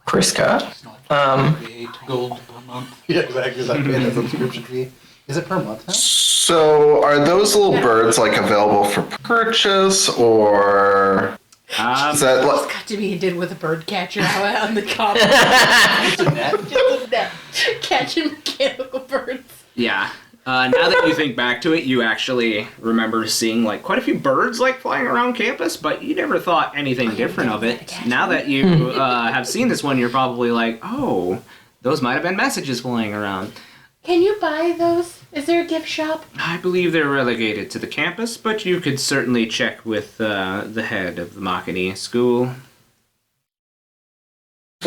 Kriska, It's not 8 gold per month. Yeah, exactly. Is that a subscription fee? Is it per month now? So are those little birds like available for purchase, or is that It's got to be did with a bird catcher out on the top. Just a net? Just a net. Catching mechanical birds. Yeah. Now that you think back to it, you actually remember seeing like quite a few birds like flying around campus, but you never thought anything different of it. Now that you have seen this one, you're probably like, oh, those might have been messages flying around. Can you buy those? Is there a gift shop? I believe they're relegated to the campus, but you could certainly check with the head of the Machina school.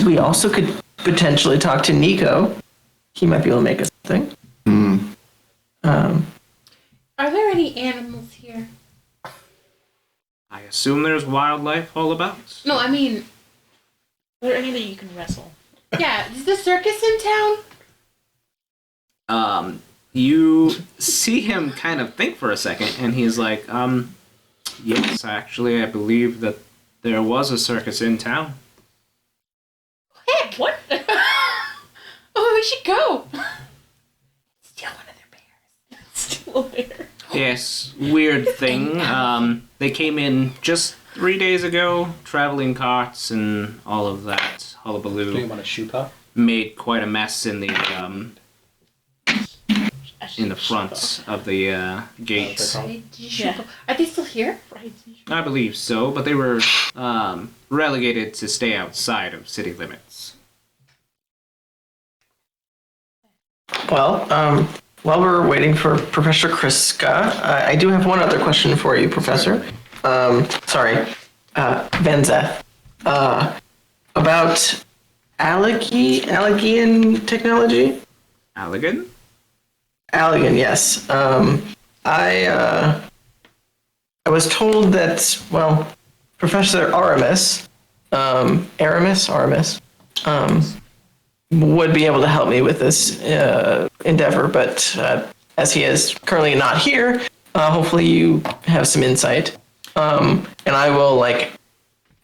we also could potentially talk to Nico. He might be able to make us something. Are there any animals here? I assume there's wildlife all about. No, I mean, Are there any that you can wrestle? yeah, is the circus in town? You see him kind of think for a second, and he's like, yes, actually, I believe that there was a circus in town. Heck, what? Oh, we should go. Steal one of their bears. Still a bear. Yes, weird thing. They came in just 3 days ago, traveling carts and all of that Do you hullabaloo. want a shoe puff? Made quite a mess in the front of the gates. Yeah. Are they still here? I believe so, but they were relegated to stay outside of city limits. Well, while we're waiting for Professor Kriska, I do have one other question for you, Professor. Van Zeth. About Allegian technology? Allegan? Allegan, yes. I was told that, well, Professor Aramis, would be able to help me with this endeavor, but as he is currently not here, hopefully you have some insight. And I will, like,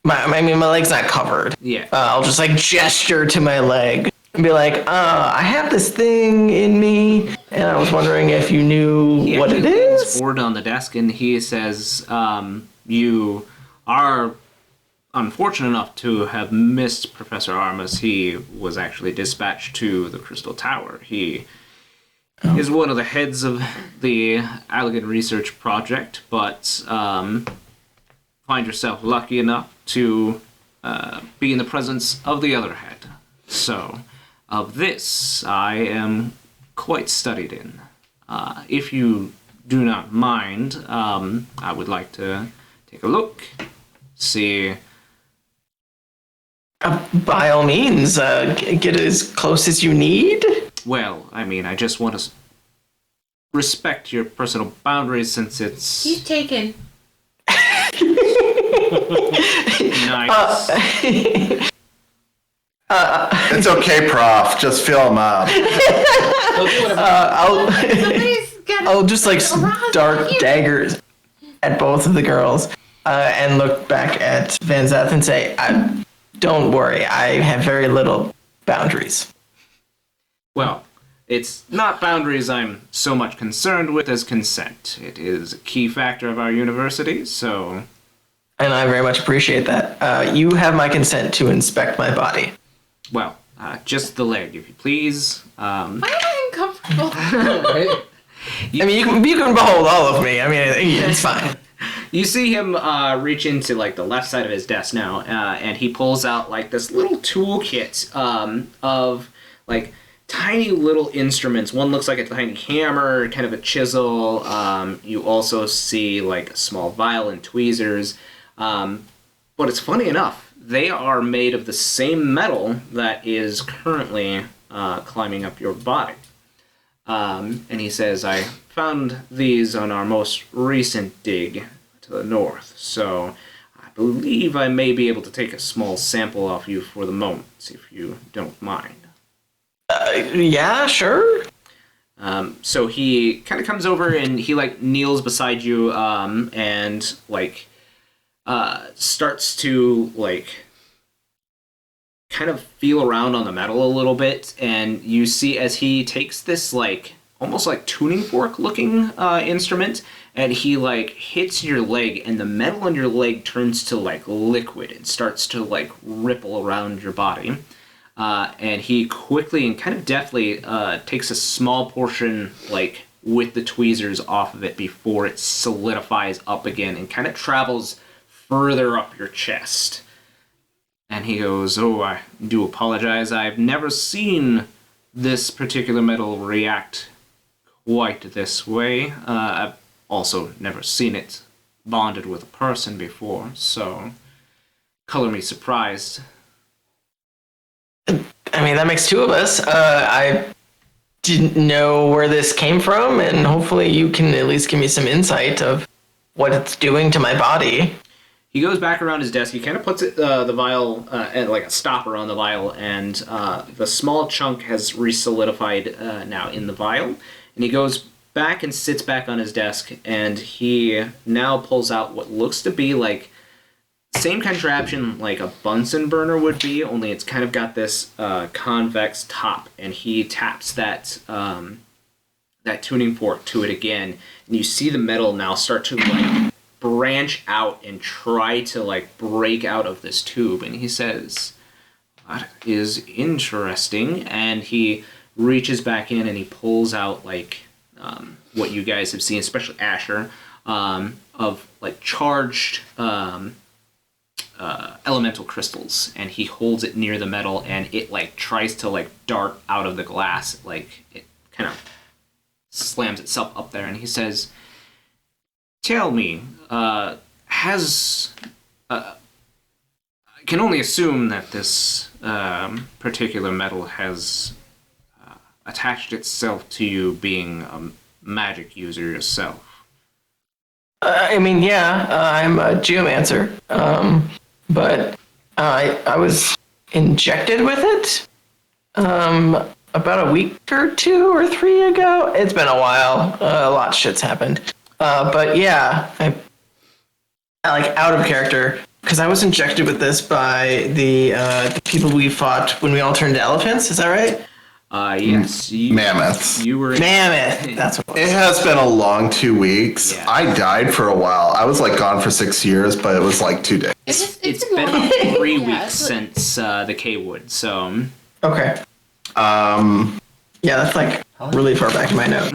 my leg's not covered. Yeah. I'll just, like, gesture to my leg and be like, I have this thing in me, and I was wondering if you knew what it leans is. forward on the desk, and he says, you are unfortunate enough to have missed Professor Armas. He was actually dispatched to the Crystal Tower. He is one of the heads of the Allegan Research Project, but find yourself lucky enough to be in the presence of the other head. So, of this, I am quite studied in. If you do not mind, I would like to take a look, see. By all means, get as close as you need. Well, I mean, I just want to respect your personal boundaries since it's He's taken. nice. It's okay, Prof. Just fill them up. Somebody's got I'll just like around dart here. daggers at both of the girls and look back at Van Zeth and say, don't worry, I have very little boundaries. Well, it's not boundaries I'm so much concerned with as consent. It is a key factor of our university, so... And I very much appreciate that. You have my consent to inspect my body. Well, just the leg, if you please. Why am I uncomfortable? Right? I mean, you can behold all of me. I mean, it's fine. You see him reach into like the left side of his desk now, and he pulls out like this little toolkit of like tiny little instruments. One looks like a tiny hammer, kind of a chisel. You also see like a small vial and tweezers. But it's funny enough, they are made of the same metal that is currently climbing up your body. And he says, I found these on our most recent dig to the north, so I believe I may be able to take a small sample off you for the moment, if you don't mind. Yeah, sure. So he kind of comes over and he like kneels beside you and like starts to like kind of feel around on the metal a little bit, and you see as he takes this like almost like tuning fork looking instrument, and he like hits your leg, and the metal on your leg turns to like liquid and starts to like ripple around your body. And he quickly and kind of deftly takes a small portion, like with the tweezers off of it before it solidifies up again and kind of travels further up your chest. And he goes, oh, I do apologize. I've never seen this particular metal react quite this way. I've also never seen it bonded with a person before, so color me surprised. I mean, that makes two of us. I didn't know where this came from, and hopefully you can at least give me some insight of what it's doing to my body. He goes back around his desk. He kind of puts it, the vial, at like a stopper on the vial, and the small chunk has re-solidified now in the vial. And he goes back and sits back on his desk, and he now pulls out what looks to be like same contraption like a Bunsen burner would be, only it's kind of got this convex top, and he taps that that tuning fork to it again, and you see the metal now start to like branch out and try to like break out of this tube. And he says, that is interesting, and he reaches back in and he pulls out like what you guys have seen, especially Asher, of like charged elemental crystals, and he holds it near the metal, and it like tries to like dart out of the glass, like it kind of slams itself up there. And he says, tell me, I can only assume that this particular metal has attached itself to you being a magic user yourself. I mean, yeah, I'm a geomancer, but I was injected with it about a week or 2 or 3 ago. It's been a while. A lot of shit's happened. But yeah, I like out of character because I was injected with this by the people we fought when we all turned to elephants. Is that right? Yes. Mammoths. You were Mammoth. That's what it It was. has been a long 2 weeks. Yeah. I died for a while. I was like gone for 6 years, but it was like 2 days. It's been been long. about 3 Yeah, weeks it's like- since the K-Wood, so Okay. Um, Yeah, that's like really far back in my note.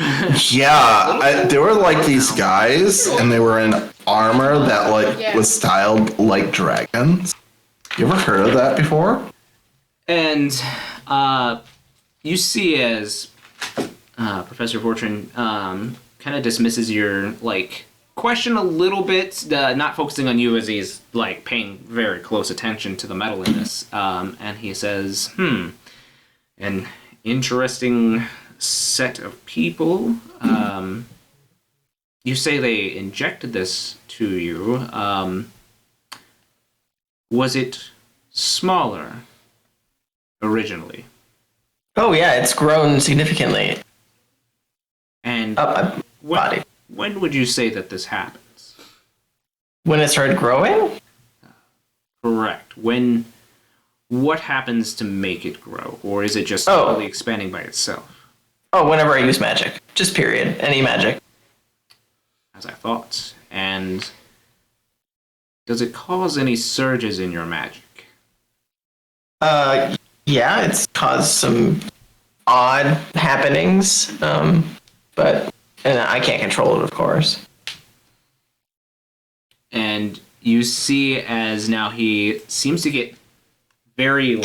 yeah, there were like these guys, and they were in armor that like Yeah. was styled like dragons. You ever heard of that before? and you see as Professor Fortune kind of dismisses your like question a little bit, not focusing on you as he's like paying very close attention to the metal in this, and he says, an interesting set of people. You say they injected this to you. Was it smaller originally? Oh yeah, it's grown significantly. And Up my body. when would you say that this happens? When it started growing? Correct. What happens to make it grow? Or is it just Oh. slowly expanding by itself? Oh, whenever I use magic. Just period. Any magic. As I thought. And does it cause any surges in your magic? Yeah, it's caused some odd happenings. But and I can't control it, of course. And you see as now he seems to get very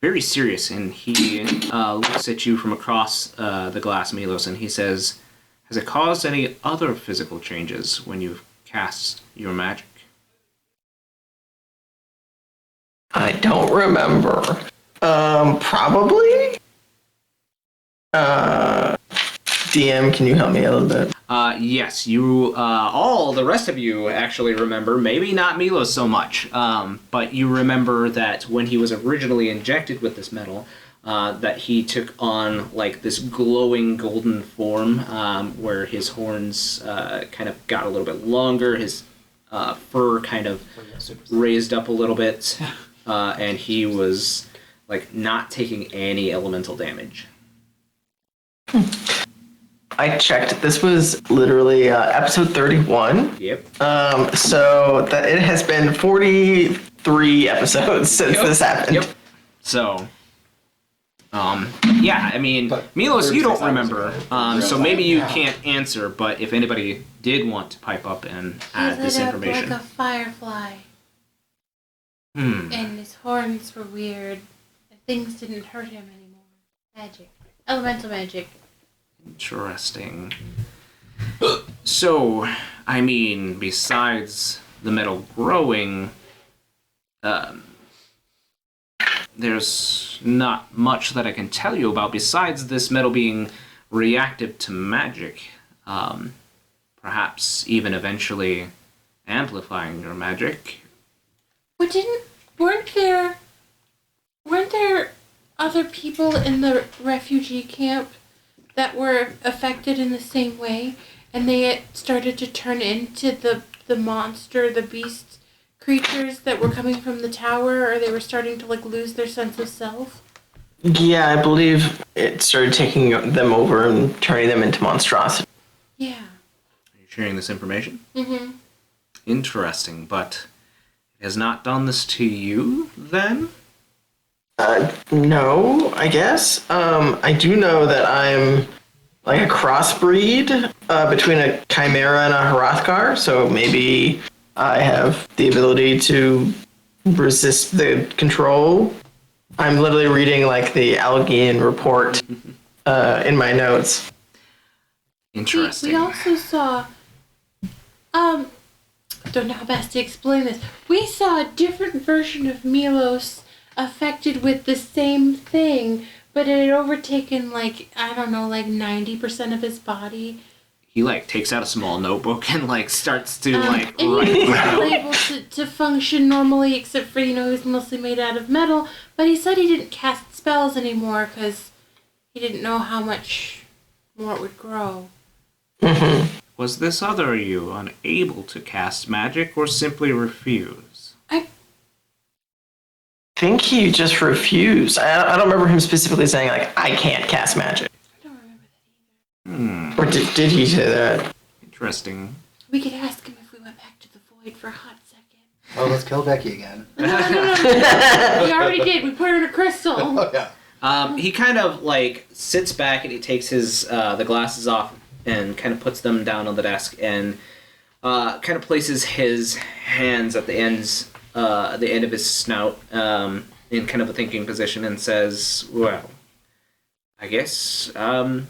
very serious, and he looks at you from across the glass, Milos, and he says, "Has it caused any other physical changes when you've cast your magic?" I don't remember. Probably. DM, can you help me a little bit? Yes, you, all the rest of you actually remember, maybe not Milos so much, but you remember that when he was originally injected with this metal, that he took on, like, this glowing golden form, where his horns, kind of got a little bit longer, his, fur kind of raised up a little bit, and he was, like, not taking any elemental damage. I checked. This was literally episode 31. Yep. So that it has been 43 episodes since this happened. Yep. So, yeah, I mean, But Milos, you don't 36 hours remember, ago. so maybe you Yeah. can't answer, but if anybody did want to pipe up and add this information. like a firefly, and his horns were weird, and things didn't hurt him anymore. Magic. Elemental magic. Interesting. So, I mean, besides the metal growing, there's not much that I can tell you about besides this metal being reactive to magic. Perhaps even eventually amplifying your magic. But weren't there other people in the refugee camp that were affected in the same way, and they had started to turn into the monster, the beast creatures that were coming from the tower, or they were starting to, like, lose their sense of self? Yeah, I believe it started taking them over and turning them into monstrosity. Yeah. Are you sharing this information? Mm-hmm. Interesting, but it has not done this to you, then? No, I guess. I do know that I'm like a crossbreed between a Chimera and a Hrothgar, so maybe I have the ability to resist the control. I'm literally reading like the Algian report in my notes. Interesting. We also saw, don't know how best to explain this. We saw a different version of Milos affected with the same thing, but it had overtaken, like, I don't know, like 90% of his body. He, like, takes out a small notebook and, like, starts to, like, And he write was down. able to function normally, except for, he was mostly made out of metal, but he said he didn't cast spells anymore because he didn't know how much more it would grow. Was this other you unable to cast magic or simply refuse? I think he just refused. I don't remember him specifically saying like, I can't cast magic. I don't remember that either. Or did he say that? Interesting. We could ask him if we went back to the void for a hot second. Oh, let's kill Becky again. No. We already did. We put her in a crystal. Oh, yeah. He kind of, like, sits back and he takes his, the glasses off and kind of puts them down on the desk and, kind of places his hands at the ends, the end of his snout, in kind of a thinking position and says, well, I guess, I mean,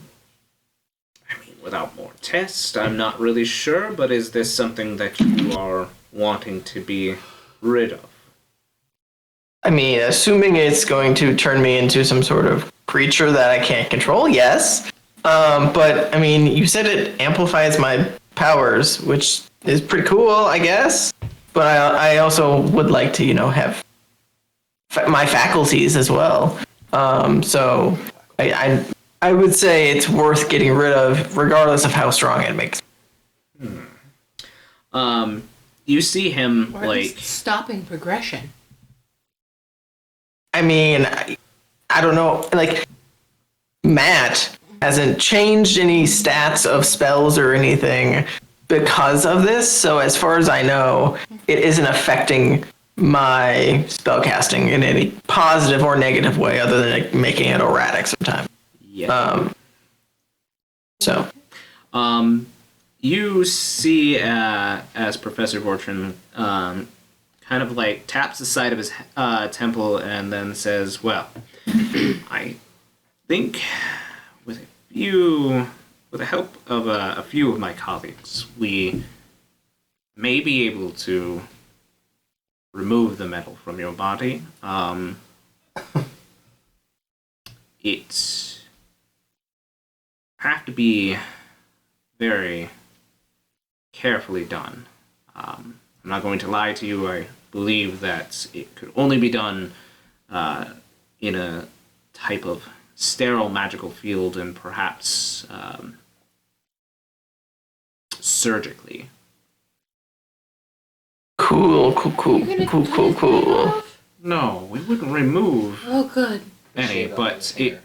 without more tests, I'm not really sure, but is this something that you are wanting to be rid of? I mean, assuming it's going to turn me into some sort of creature that I can't control, yes. But, I mean, you said it amplifies my powers, which is pretty cool, I guess. But I also would like to, have my faculties as well. So I would say it's worth getting rid of, regardless of how strong it makes. You see him, Or at like... least stopping progression. I mean, I don't know. Like, Matt hasn't changed any stats of spells or anything because of this. So as far as I know, it isn't affecting my spellcasting in any positive or negative way other than like, making it erratic sometimes. Yeah. So. You see, as Professor Vortrin kind kind of like taps the side of his temple and then says, "Well, I think with the help of a few of my colleagues, we may be able to remove the metal from your body. It have to be very carefully done. I'm not going to lie to you. I believe that it could only be done in a type of sterile magical field and perhaps surgically." Cool. You're gonna cut his head off? No, we wouldn't remove Oh, good. any, Shave off but his hair.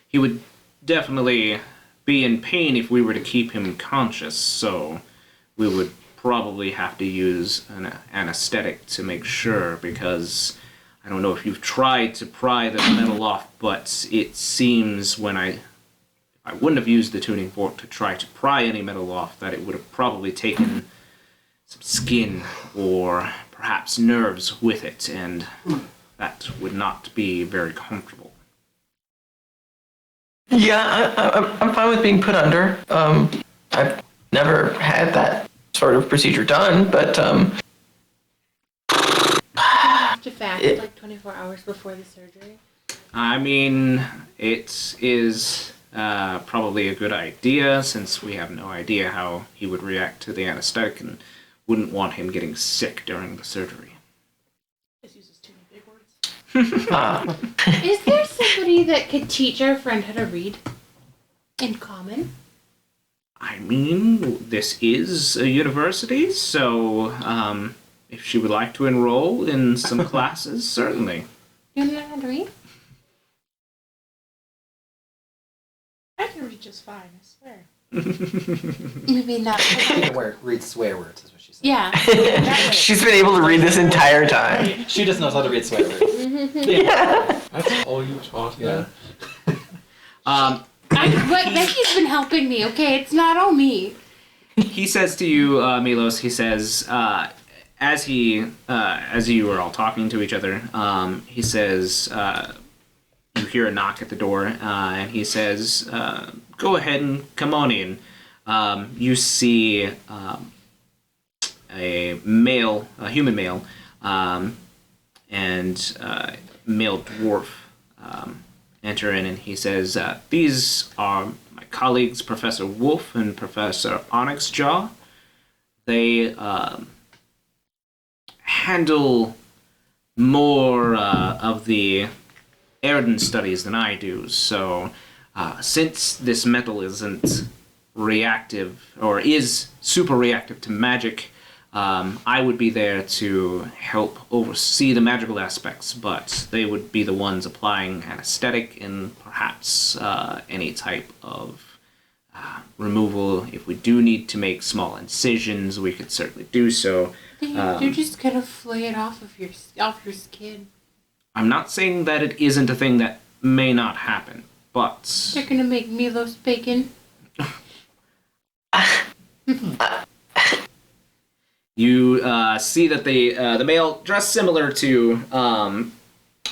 he would definitely be in pain if we were to keep him conscious, so we would probably have to use an anesthetic to make sure, because I don't know if you've tried to pry the metal off, but it seems when I wouldn't have used the tuning fork to try to pry any metal off, that it would have probably taken some skin or perhaps nerves with it, and that would not be very comfortable. Yeah, I'm fine with being put under. I've never had that sort of procedure done, but Have to fast It- like 24 hours before the surgery. I mean, it is probably a good idea, since we have no idea how he would react to the anesthetic and wouldn't want him getting sick during the surgery. Just uses too many big words. Is there somebody that could teach our friend how to read in common? I mean, this is a university, so if she would like to enroll in some classes, certainly. You know how to read? I can read just fine, I swear. Maybe not. She can read swear words, is what she said. Yeah. she's been able to read this entire time. She just knows how to read swear words. Yeah. That's all you taught her? Um, But Becky's been helping me, okay? It's not all me. he says to you, Milos, he says, as you are all talking to each other, he says, you hear a knock at the door, and he says, "Go ahead and come on in." You see a human male, and male dwarf enter in, and he says, "These are my colleagues, Professor Wolf and Professor Onyxjaw. They handle more of the Aryden studies than I do, so since this metal isn't reactive, or is super reactive to magic, I would be there to help oversee the magical aspects, but they would be the ones applying anesthetic and perhaps any type of removal. If we do need to make small incisions, we could certainly do so. You're just gonna flay it off of your skin. I'm not saying that it isn't a thing that may not happen, but They're gonna make Milos bacon. you see that the male, dressed similar to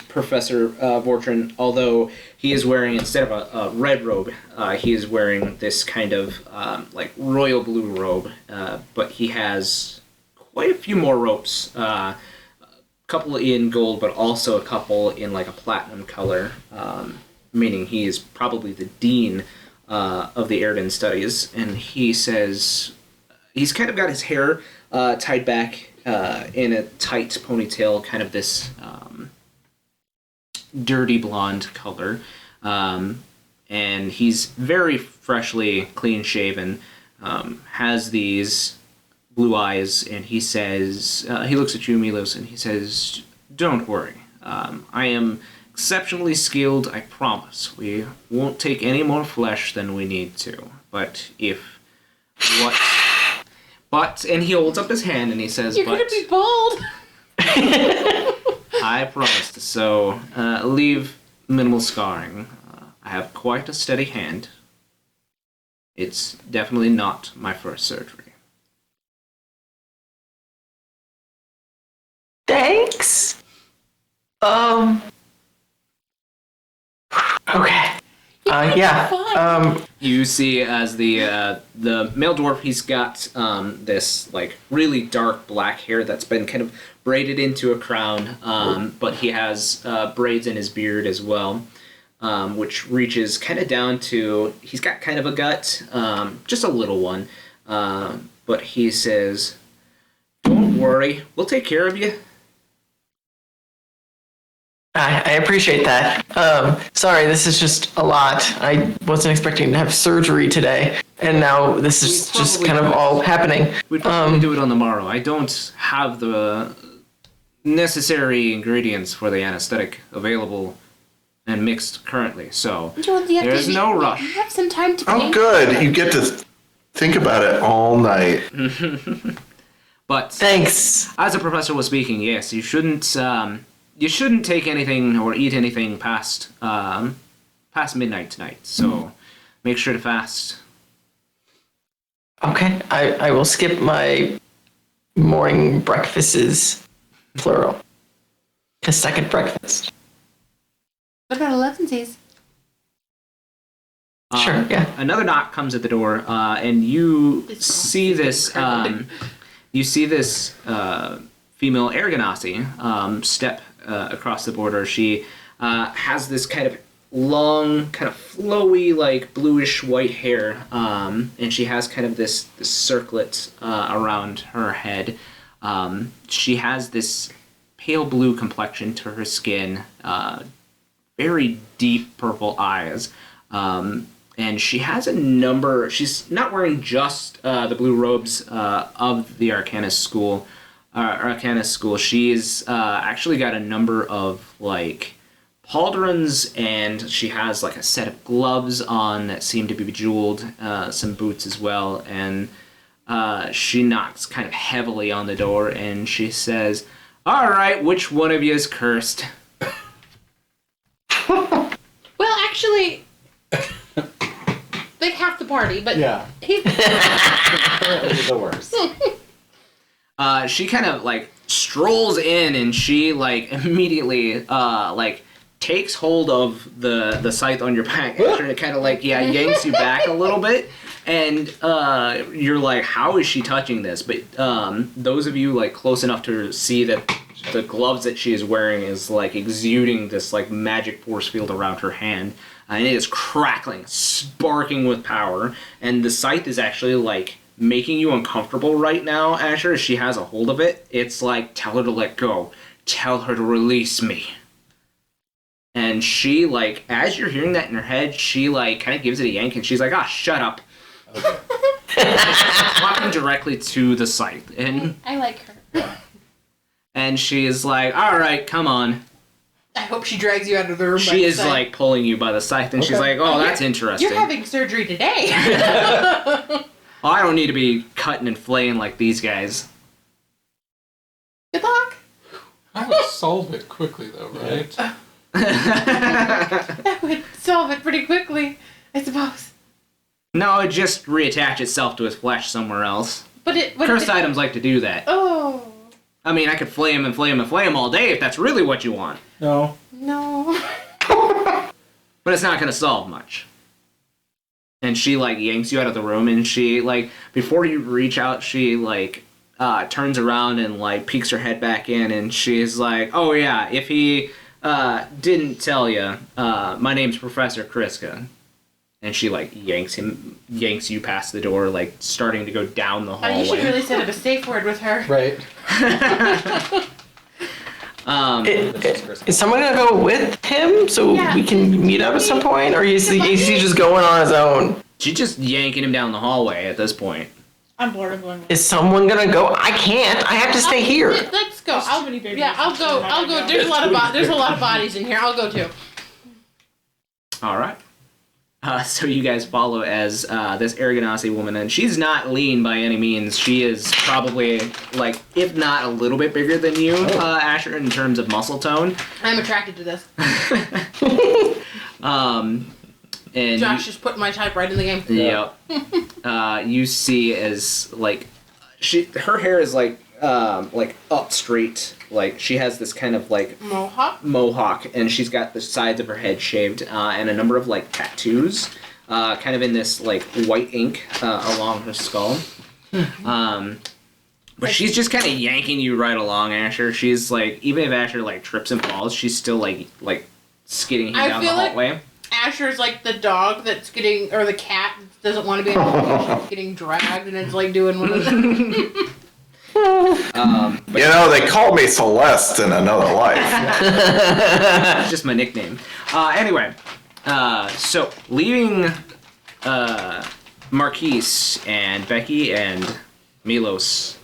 Professor Vortrin, although he is wearing, instead of a red robe, he is wearing this kind of like royal blue robe, but he has quite a few more ropes. Couple in gold, but also a couple in like a platinum color, meaning he is probably the dean of the Aryden studies. And he says he's kind of got his hair tied back in a tight ponytail, kind of this dirty blonde color, and he's very freshly clean shaven, has these blue eyes, and he says, he looks at you, Milos, and he says, "Don't worry. I am exceptionally skilled, I promise. We won't take any more flesh than we need to. But and he holds up his hand and he says, You're gonna be bald. I promised, so leave minimal scarring. I have quite a steady hand. It's definitely not my first surgery." Okay. Yeah. You see as the male dwarf, he's got this like really dark black hair that's been kind of braided into a crown, but he has braids in his beard as well, which reaches kind of down to, he's got kind of a gut, just a little one, but he says, "Don't worry, we'll take care of you." I appreciate that. Sorry, this is just a lot. I wasn't expecting to have surgery today, and now this is just kind of all happening. We'd probably do it on the morrow. I don't have the necessary ingredients for the anesthetic available and mixed currently, so there's no rush. You have some time to Oh, think. good. You get to think about it all night. But Thanks. as the professor was speaking, yes, you shouldn't take anything or eat anything past midnight tonight. So make sure to fast. Okay, I will skip my morning breakfasts, plural. A second breakfast. What about 11sies? Sure, yeah. Another knock comes at the door, and you see this. You see this female Ergonasi step across the border. She has this kind of long, kind of flowy, like bluish white hair, and she has kind of this circlet around her head. She has this pale blue complexion to her skin, very deep purple eyes, and she has a number. She's not wearing just the blue robes of the Arcanist School. She's actually got a number of like pauldrons, and she has like a set of gloves on that seem to be bejeweled, some boots as well, and she knocks kind of heavily on the door, and she says, "All right, which one of you is cursed?" Well, actually, like half the party, but Yeah. he's Apparently the worst. She kind of like strolls in, and she like immediately like takes hold of the scythe on your back, and it kind of like yanks you back a little bit, and you're like, how is she touching this? But those of you like close enough to see that the gloves that she is wearing is like exuding this like magic force field around her hand, and it is crackling, sparking with power, and the scythe is actually like making you uncomfortable right now, Asher. As she has a hold of it, it's like, tell her to let go, tell her to release me. And she like, as you're hearing that in her head, she like kind of gives it a yank, and she's like, "Ah, shut up." Okay. Walking directly to the scythe, and I like her. and she is like, "All right, come on." I hope she drags you out of the room. She is like pulling you by the scythe, and she's like, "Oh, that's interesting. You're having surgery today." Oh, I don't need to be cutting and flaying like these guys." Good luck. I would solve it quickly, though, right? That would solve it pretty quickly, I suppose. No, it just reattach itself to his flesh somewhere else. But it. Cursed items like to do that. Oh. I mean, I could flay him and flay him and flay him all day if that's really what you want. No. No. But it's not going to solve much. And she, like, yanks you out of the room, and she, like, before you reach out, she, like, turns around and, like, peeks her head back in, and she's like, "Oh, yeah, if he didn't tell you, my name's Professor Kriska." And she, like, yanks you past the door, like, starting to go down the hallway. You should really set up a safe word with her. Right. Is someone gonna go with him so we can meet up at some point, or is he just going on his own? She's just yanking him down the hallway at this point. I'm bored. I'm going. Is someone gonna go? I can't. I have to stay here. Let's go. There's too many babies. I'll go. I'll go. There's a lot of bodies in here. I'll go too. All right. So you guys follow as this Aragonasi woman, and she's not lean by any means. She is probably, like, if not a little bit bigger than you, Asher, in terms of muscle tone. I'm attracted to this. And Josh just put my type right in the game. Yep. You see as, like, her hair is, like, like up straight. Like she has this kind of like mohawk, and she's got the sides of her head shaved, and a number of like tattoos, kind of in this like white ink along her skull. But she's just kind of yanking you right along, Asher. She's like, even if Asher like trips and falls, she's still like skidding him down the hallway. Like Asher's like the dog that's getting, or the cat that doesn't want to be in the getting dragged, and it's like doing one of them. They called me Celeste in another life. It's just my nickname. Anyway, so leaving Marquies and Becky and Milos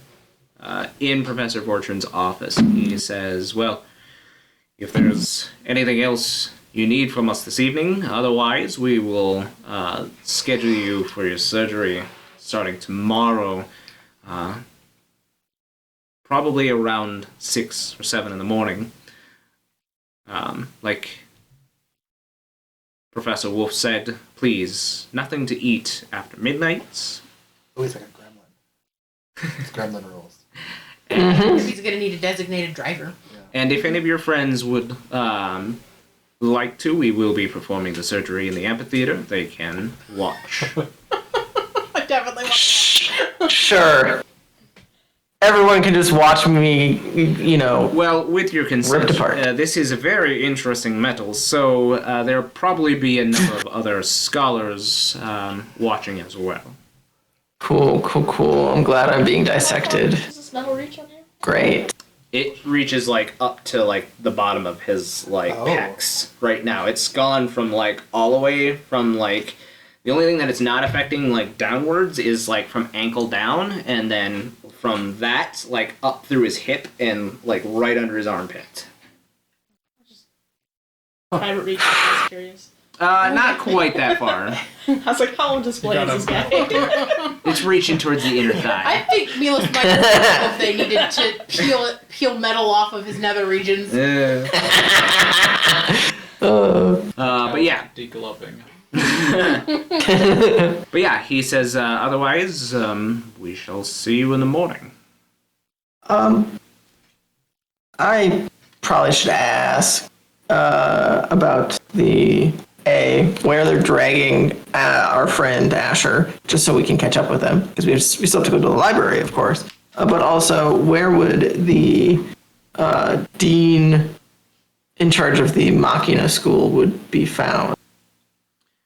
in Professor Fortune's office, he says, well, if there's anything else you need from us this evening, otherwise we will schedule you for your surgery starting tomorrow, probably around 6 or 7 in the morning. Like Professor Wolf said, please, nothing to eat after midnight. Always like a gremlin. It's gremlin rules. He's gonna need a designated driver. Yeah. And if any of your friends would like to, we will be performing the surgery in the amphitheater. They can watch. I definitely want to. Sure. Everyone can just watch me, Well, with your consent, ripped apart. This is a very interesting metal, so there'll probably be a number of other scholars watching as well. Cool. I'm glad I'm being dissected. Does this metal reach on here? Great. It reaches like up to like the bottom of his like pecs right now. It's gone from like all the way from like the only thing that it's not affecting like downwards is like from ankle down, and then from that like up through his hip and like right under his armpit. Private reach. I was curious. Not quite that far. I was like, how display is this guy? It's reaching towards the inner I thigh. think Milos might have if they needed to peel metal off of his nether regions. But yeah. Degloving. But yeah, he says, otherwise, we shall see you in the morning. I probably should ask about where they're dragging our friend Asher, just so we can catch up with them, because we still have to go to the library, of course. But also, where would the dean in charge of the Machina school would be found?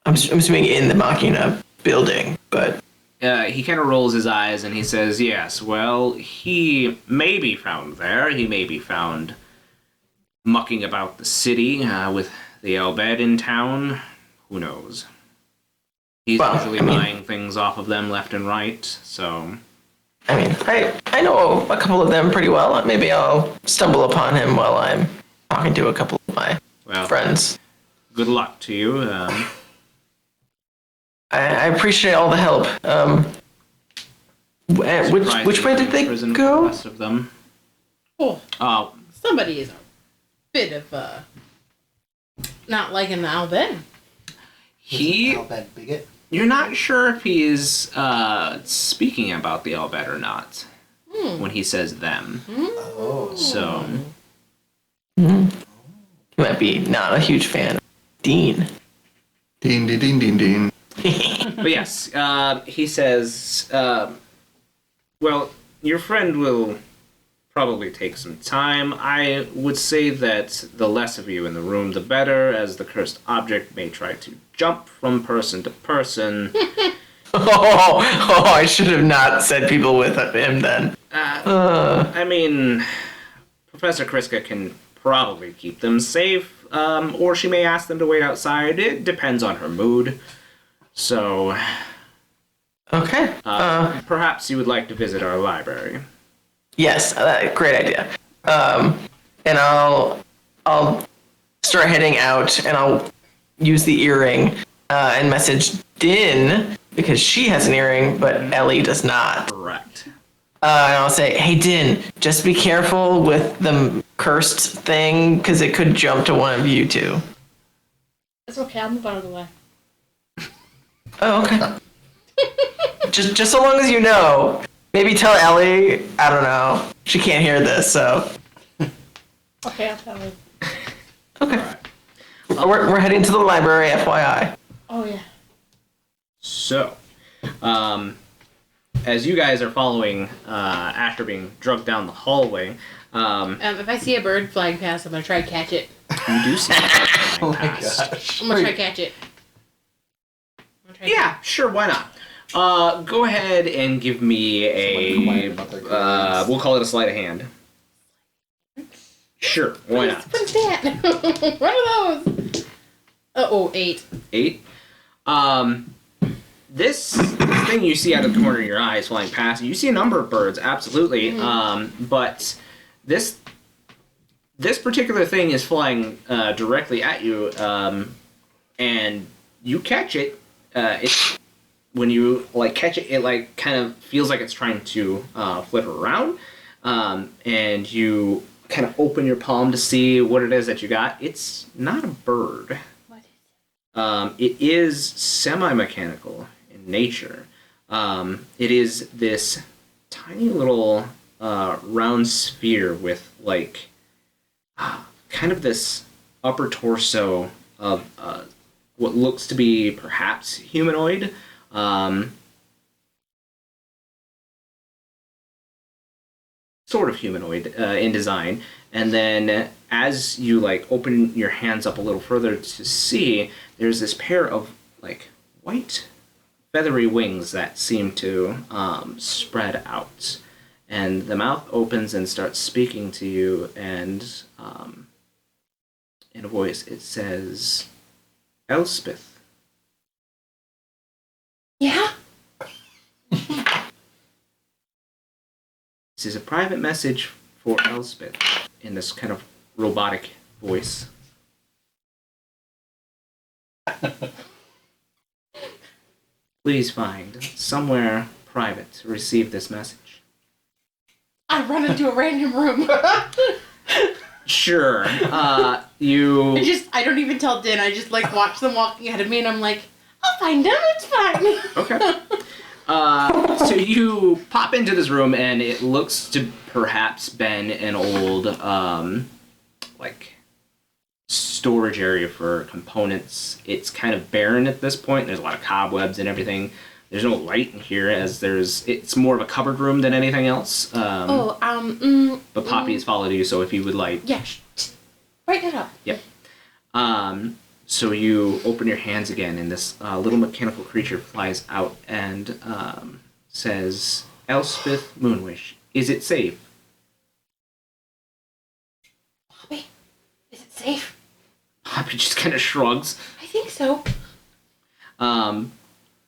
I'm assuming in the Machina building, but... He kind of rolls his eyes and he says, yes, well, he may be found there. He may be found mucking about the city with the Elspeth in town. Who knows? He's usually buying things off of them left and right, so... I know a couple of them pretty well. Maybe I'll stumble upon him while I'm talking to a couple of my friends. Good luck to you. I appreciate all the help. Which way did they go? The rest of them. Oh, somebody is a bit of not liking the Albed. Albed bigot. You're not sure if he is speaking about the Elspeth or not when he says them. Oh. So. He might be not a huge fan of Dean. Dean. But yes, he says, well, your friend will probably take some time. I would say that the less of you in the room, the better, as the cursed object may try to jump from person to person. I should have not said people with him then. I mean, Professor Kriska can probably keep them safe, or she may ask them to wait outside. It depends on her mood. So... Okay. perhaps you would like to visit our library. Yes, great idea. And I'll start heading out, and I'll use the earring and message Din, because she has an earring, but Ellie does not. Correct. And I'll say, hey, Din, just be careful with the cursed thing, because it could jump to one of you two. It's okay, I'll move out of the way. Oh, okay. just so long as you know. Maybe tell Ellie, I don't know, She can't hear this, so. Okay, I'll tell her. Okay. We're heading to the library, FYI. Oh, yeah. So, as you guys are following Asher being drugged down the hallway, If I see a bird flying past, I'm gonna try to catch it. you do see Oh my past. gosh. I'm gonna try to catch it. Yeah, sure, why not? Go ahead and give me Someone inquired a, about their careers. we'll call it a sleight of hand. Sure, why not? What's that? What are those? 8. 8. This thing you see out of the corner of your eyes flying past, you see a number of birds, absolutely. But this particular thing is flying directly at you, and you catch it. When you catch it, it kind of feels like it's trying to flitter around, and you kind of open your palm to see what it is that you got. It's not a bird. What is it? It is semi-mechanical in nature. It is this tiny little round sphere with kind of this upper torso of what looks to be perhaps humanoid. Sort of humanoid in design, and then as you open your hands up a little further to see, there's this pair of white feathery wings that seem to spread out, and the mouth opens and starts speaking to you, and in a voice it says, "Elspeth." Yeah? This is a private message for Elspeth in this kind of robotic voice. Please find somewhere private to receive this message. I run into a random room. Sure. I don't even tell Din. I just watch them walking ahead of me, and I'm like, I'll find them. It's fine. Okay. So you pop into this room, and it looks to perhaps been an old, storage area for components. It's kind of barren at this point. There's a lot of cobwebs and everything. There's no light in here, it's more of a cupboard room than anything else. But Poppy has followed you, so if you would like... Yeah, write that up. Yep. So you open your hands again, and this little mechanical creature flies out and says, "Elspeth Moonwish, is it safe?" Poppy, is it safe? Poppy just kind of shrugs. I think so.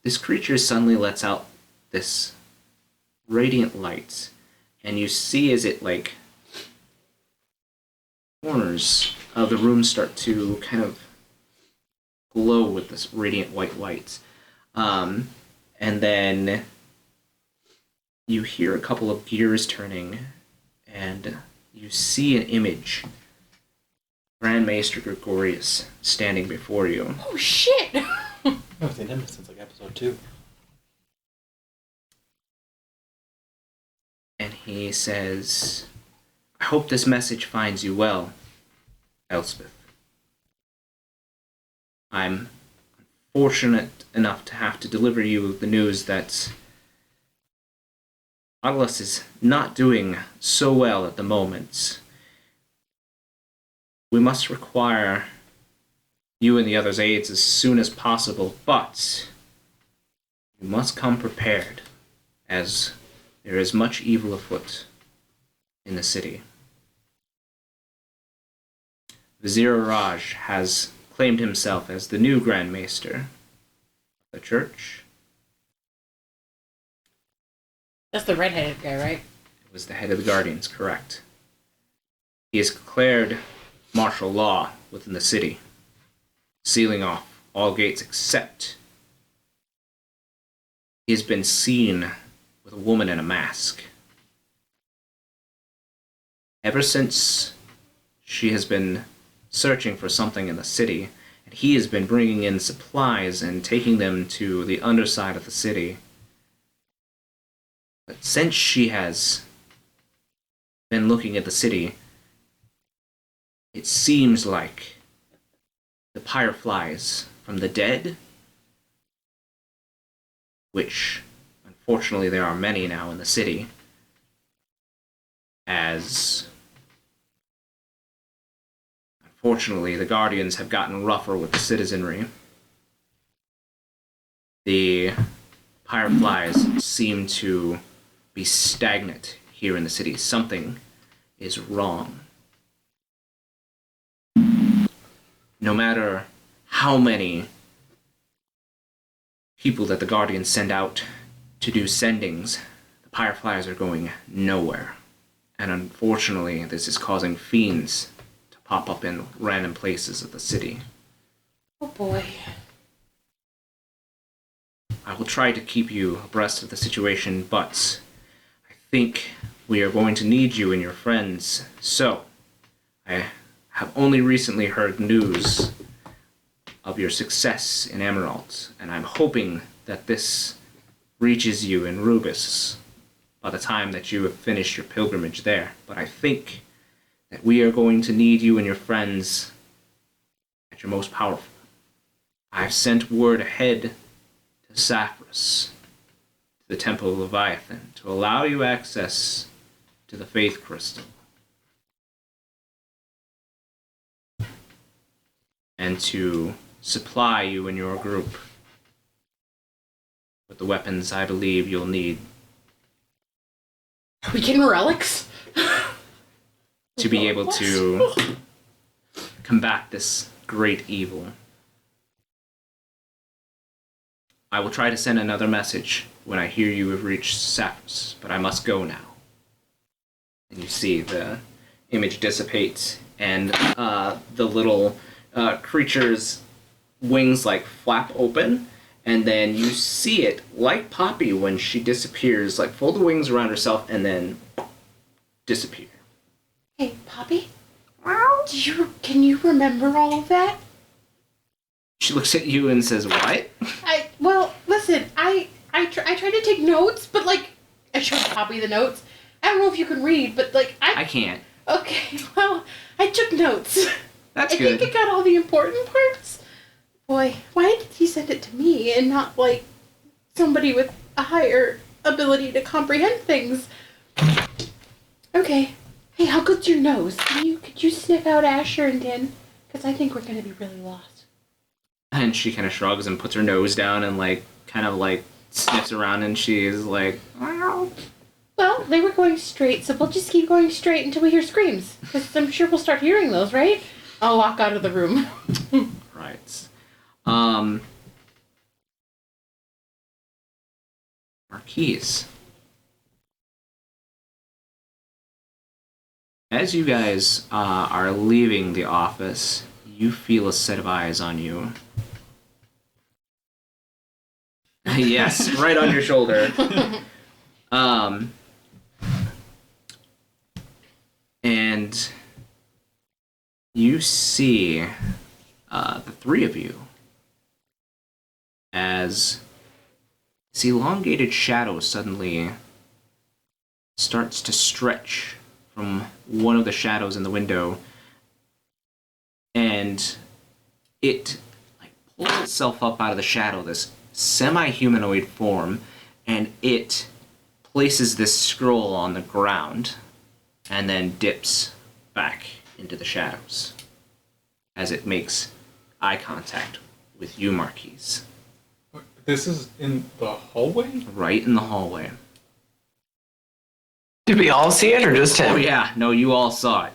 This creature suddenly lets out this radiant light, and you see as it corners of the room start to kind of glow with this radiant white light. And then you hear a couple of gears turning, and you see an image. Grand Maester Gregorius standing before you. Oh, shit! I've seen him since episode 2. And he says, "I hope this message finds you well, Elspeth. I'm fortunate enough to have to deliver you the news that Alysia is not doing so well at the moment. We must require you and the others' aids as soon as possible, but you must come prepared, as there is much evil afoot in the city. Vizier Raj has claimed himself as the new Grand Maester of the church." That's the red-headed guy, right? It was the head of the Guardians, correct. He has declared martial law within the city, sealing off all gates except he has been seen with a woman in a mask. Ever since she has been searching for something in the city, and he has been bringing in supplies and taking them to the underside of the city. But since she has been looking at the city, it seems like the fireflies from the dead, which unfortunately there are many now in the city, as unfortunately the Guardians have gotten rougher with the citizenry. The fireflies seem to be stagnant here in the city. Something is wrong. No matter how many people that the Guardians send out to do sendings, the fireflies are going nowhere. And unfortunately, this is causing fiends to pop up in random places of the city. Oh boy. I will try to keep you abreast of the situation, but I think we are going to need you and your friends. So, I have only recently heard news of your success in Emerald, and I'm hoping that this reaches you in Rubus by the time that you have finished your pilgrimage there. But I think that we are going to need you and your friends at your most powerful. I've sent word ahead to Saphras, to the Temple of Leviathan, to allow you access to the Faith Crystal. And to supply you and your group with the weapons I believe you'll need Are we getting relics? to be able to combat this great evil. I will try to send another message when I hear you have reached Saphras, but I must go now. And you see the image dissipate, and the little creature's wings like flap open, and then you see it like Poppy when she disappears, like fold the wings around herself and then disappear. Hey, Poppy? Can you remember all of that? She looks at you and says, "What?" Well, listen, I tried to take notes, but like, I showed Poppy the notes. I don't know if you can read, but like, I can't. Okay, well, I took notes. That's I good. think I got all the important parts. Boy, why did he send it to me and not, like, somebody with a higher ability to comprehend things? Okay. Hey, how good's your nose? Could you sniff out Asher and Din? Because I think we're going to be really lost. And she kind of shrugs and puts her nose down and, like, kind of, like, sniffs around, and she's like, "Meow." Well, they were going straight, so we'll just keep going straight until we hear screams. Because I'm sure we'll start hearing those, right? I'll walk out of the room. Right. Marquies. As you guys are leaving the office, you feel a set of eyes on you. Yes, right on your shoulder. And you see the three of you as this elongated shadow suddenly starts to stretch from one of the shadows in the window, and it like pulls itself up out of the shadow, this semi-humanoid form, and it places this scroll on the ground and then dips back into the shadows as it makes eye contact with you, Marquies. This is in the hallway? Right in the hallway. Did we all see it or just him? Oh yeah, no, you all saw it.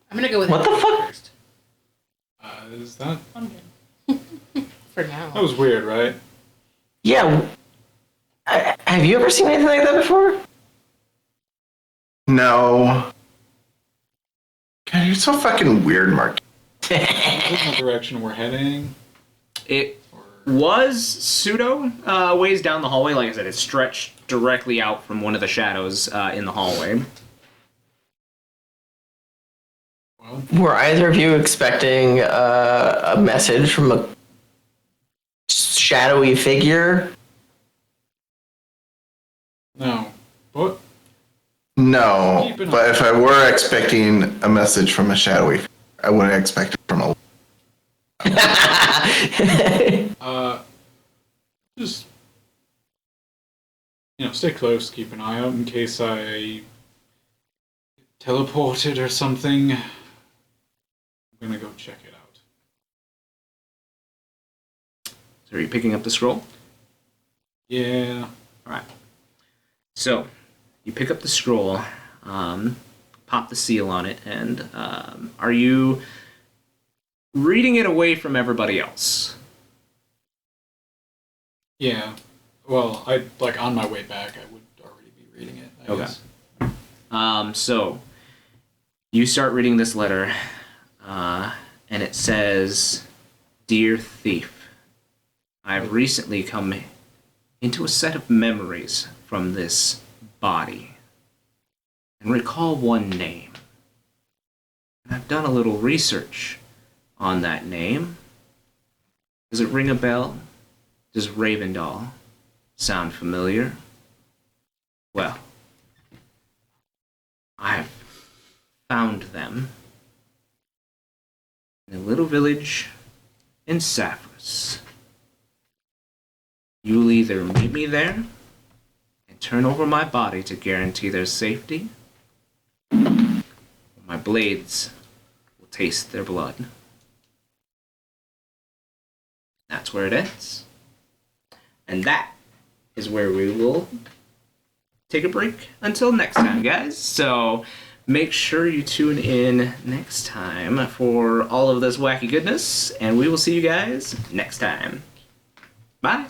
I'm gonna go with What him the fuck? first. Is that... I'm good. For now. That was weird, right? Yeah. Have you ever seen anything like that before? No. God, you're so fucking weird, Mark. Is this the direction we're heading? It was pseudo ways down the hallway. Like I said, it stretched directly out from one of the shadows in the hallway. Well, Were either of you expecting a message from a shadowy figure? no. What? No, Keep an but eye. if I were expecting a message from a shadowy, I wouldn't expect it from a. Just stay close, keep an eye out in case I teleported or something. I'm gonna go check it out. So are you picking up the scroll? Yeah. Alright. So, you pick up the scroll, pop the seal on it, and are you reading it away from everybody else? Yeah. Well, on my way back, I would already be reading it, I Okay. guess. So, you start reading this letter, and it says, Dear Thief, I've recently come into a set of memories from this body, and recall one name. And I've done a little research on that name. Does it ring a bell? Does Ravendall sound familiar? Well, I've found them in a little village in Saphras. You'll either meet me there and turn over my body to guarantee their safety, or my blades will taste their blood. That's where it ends. And that is where we will take a break until next time, guys. So make sure you tune in next time for all of this wacky goodness, and we will see you guys next time. Bye.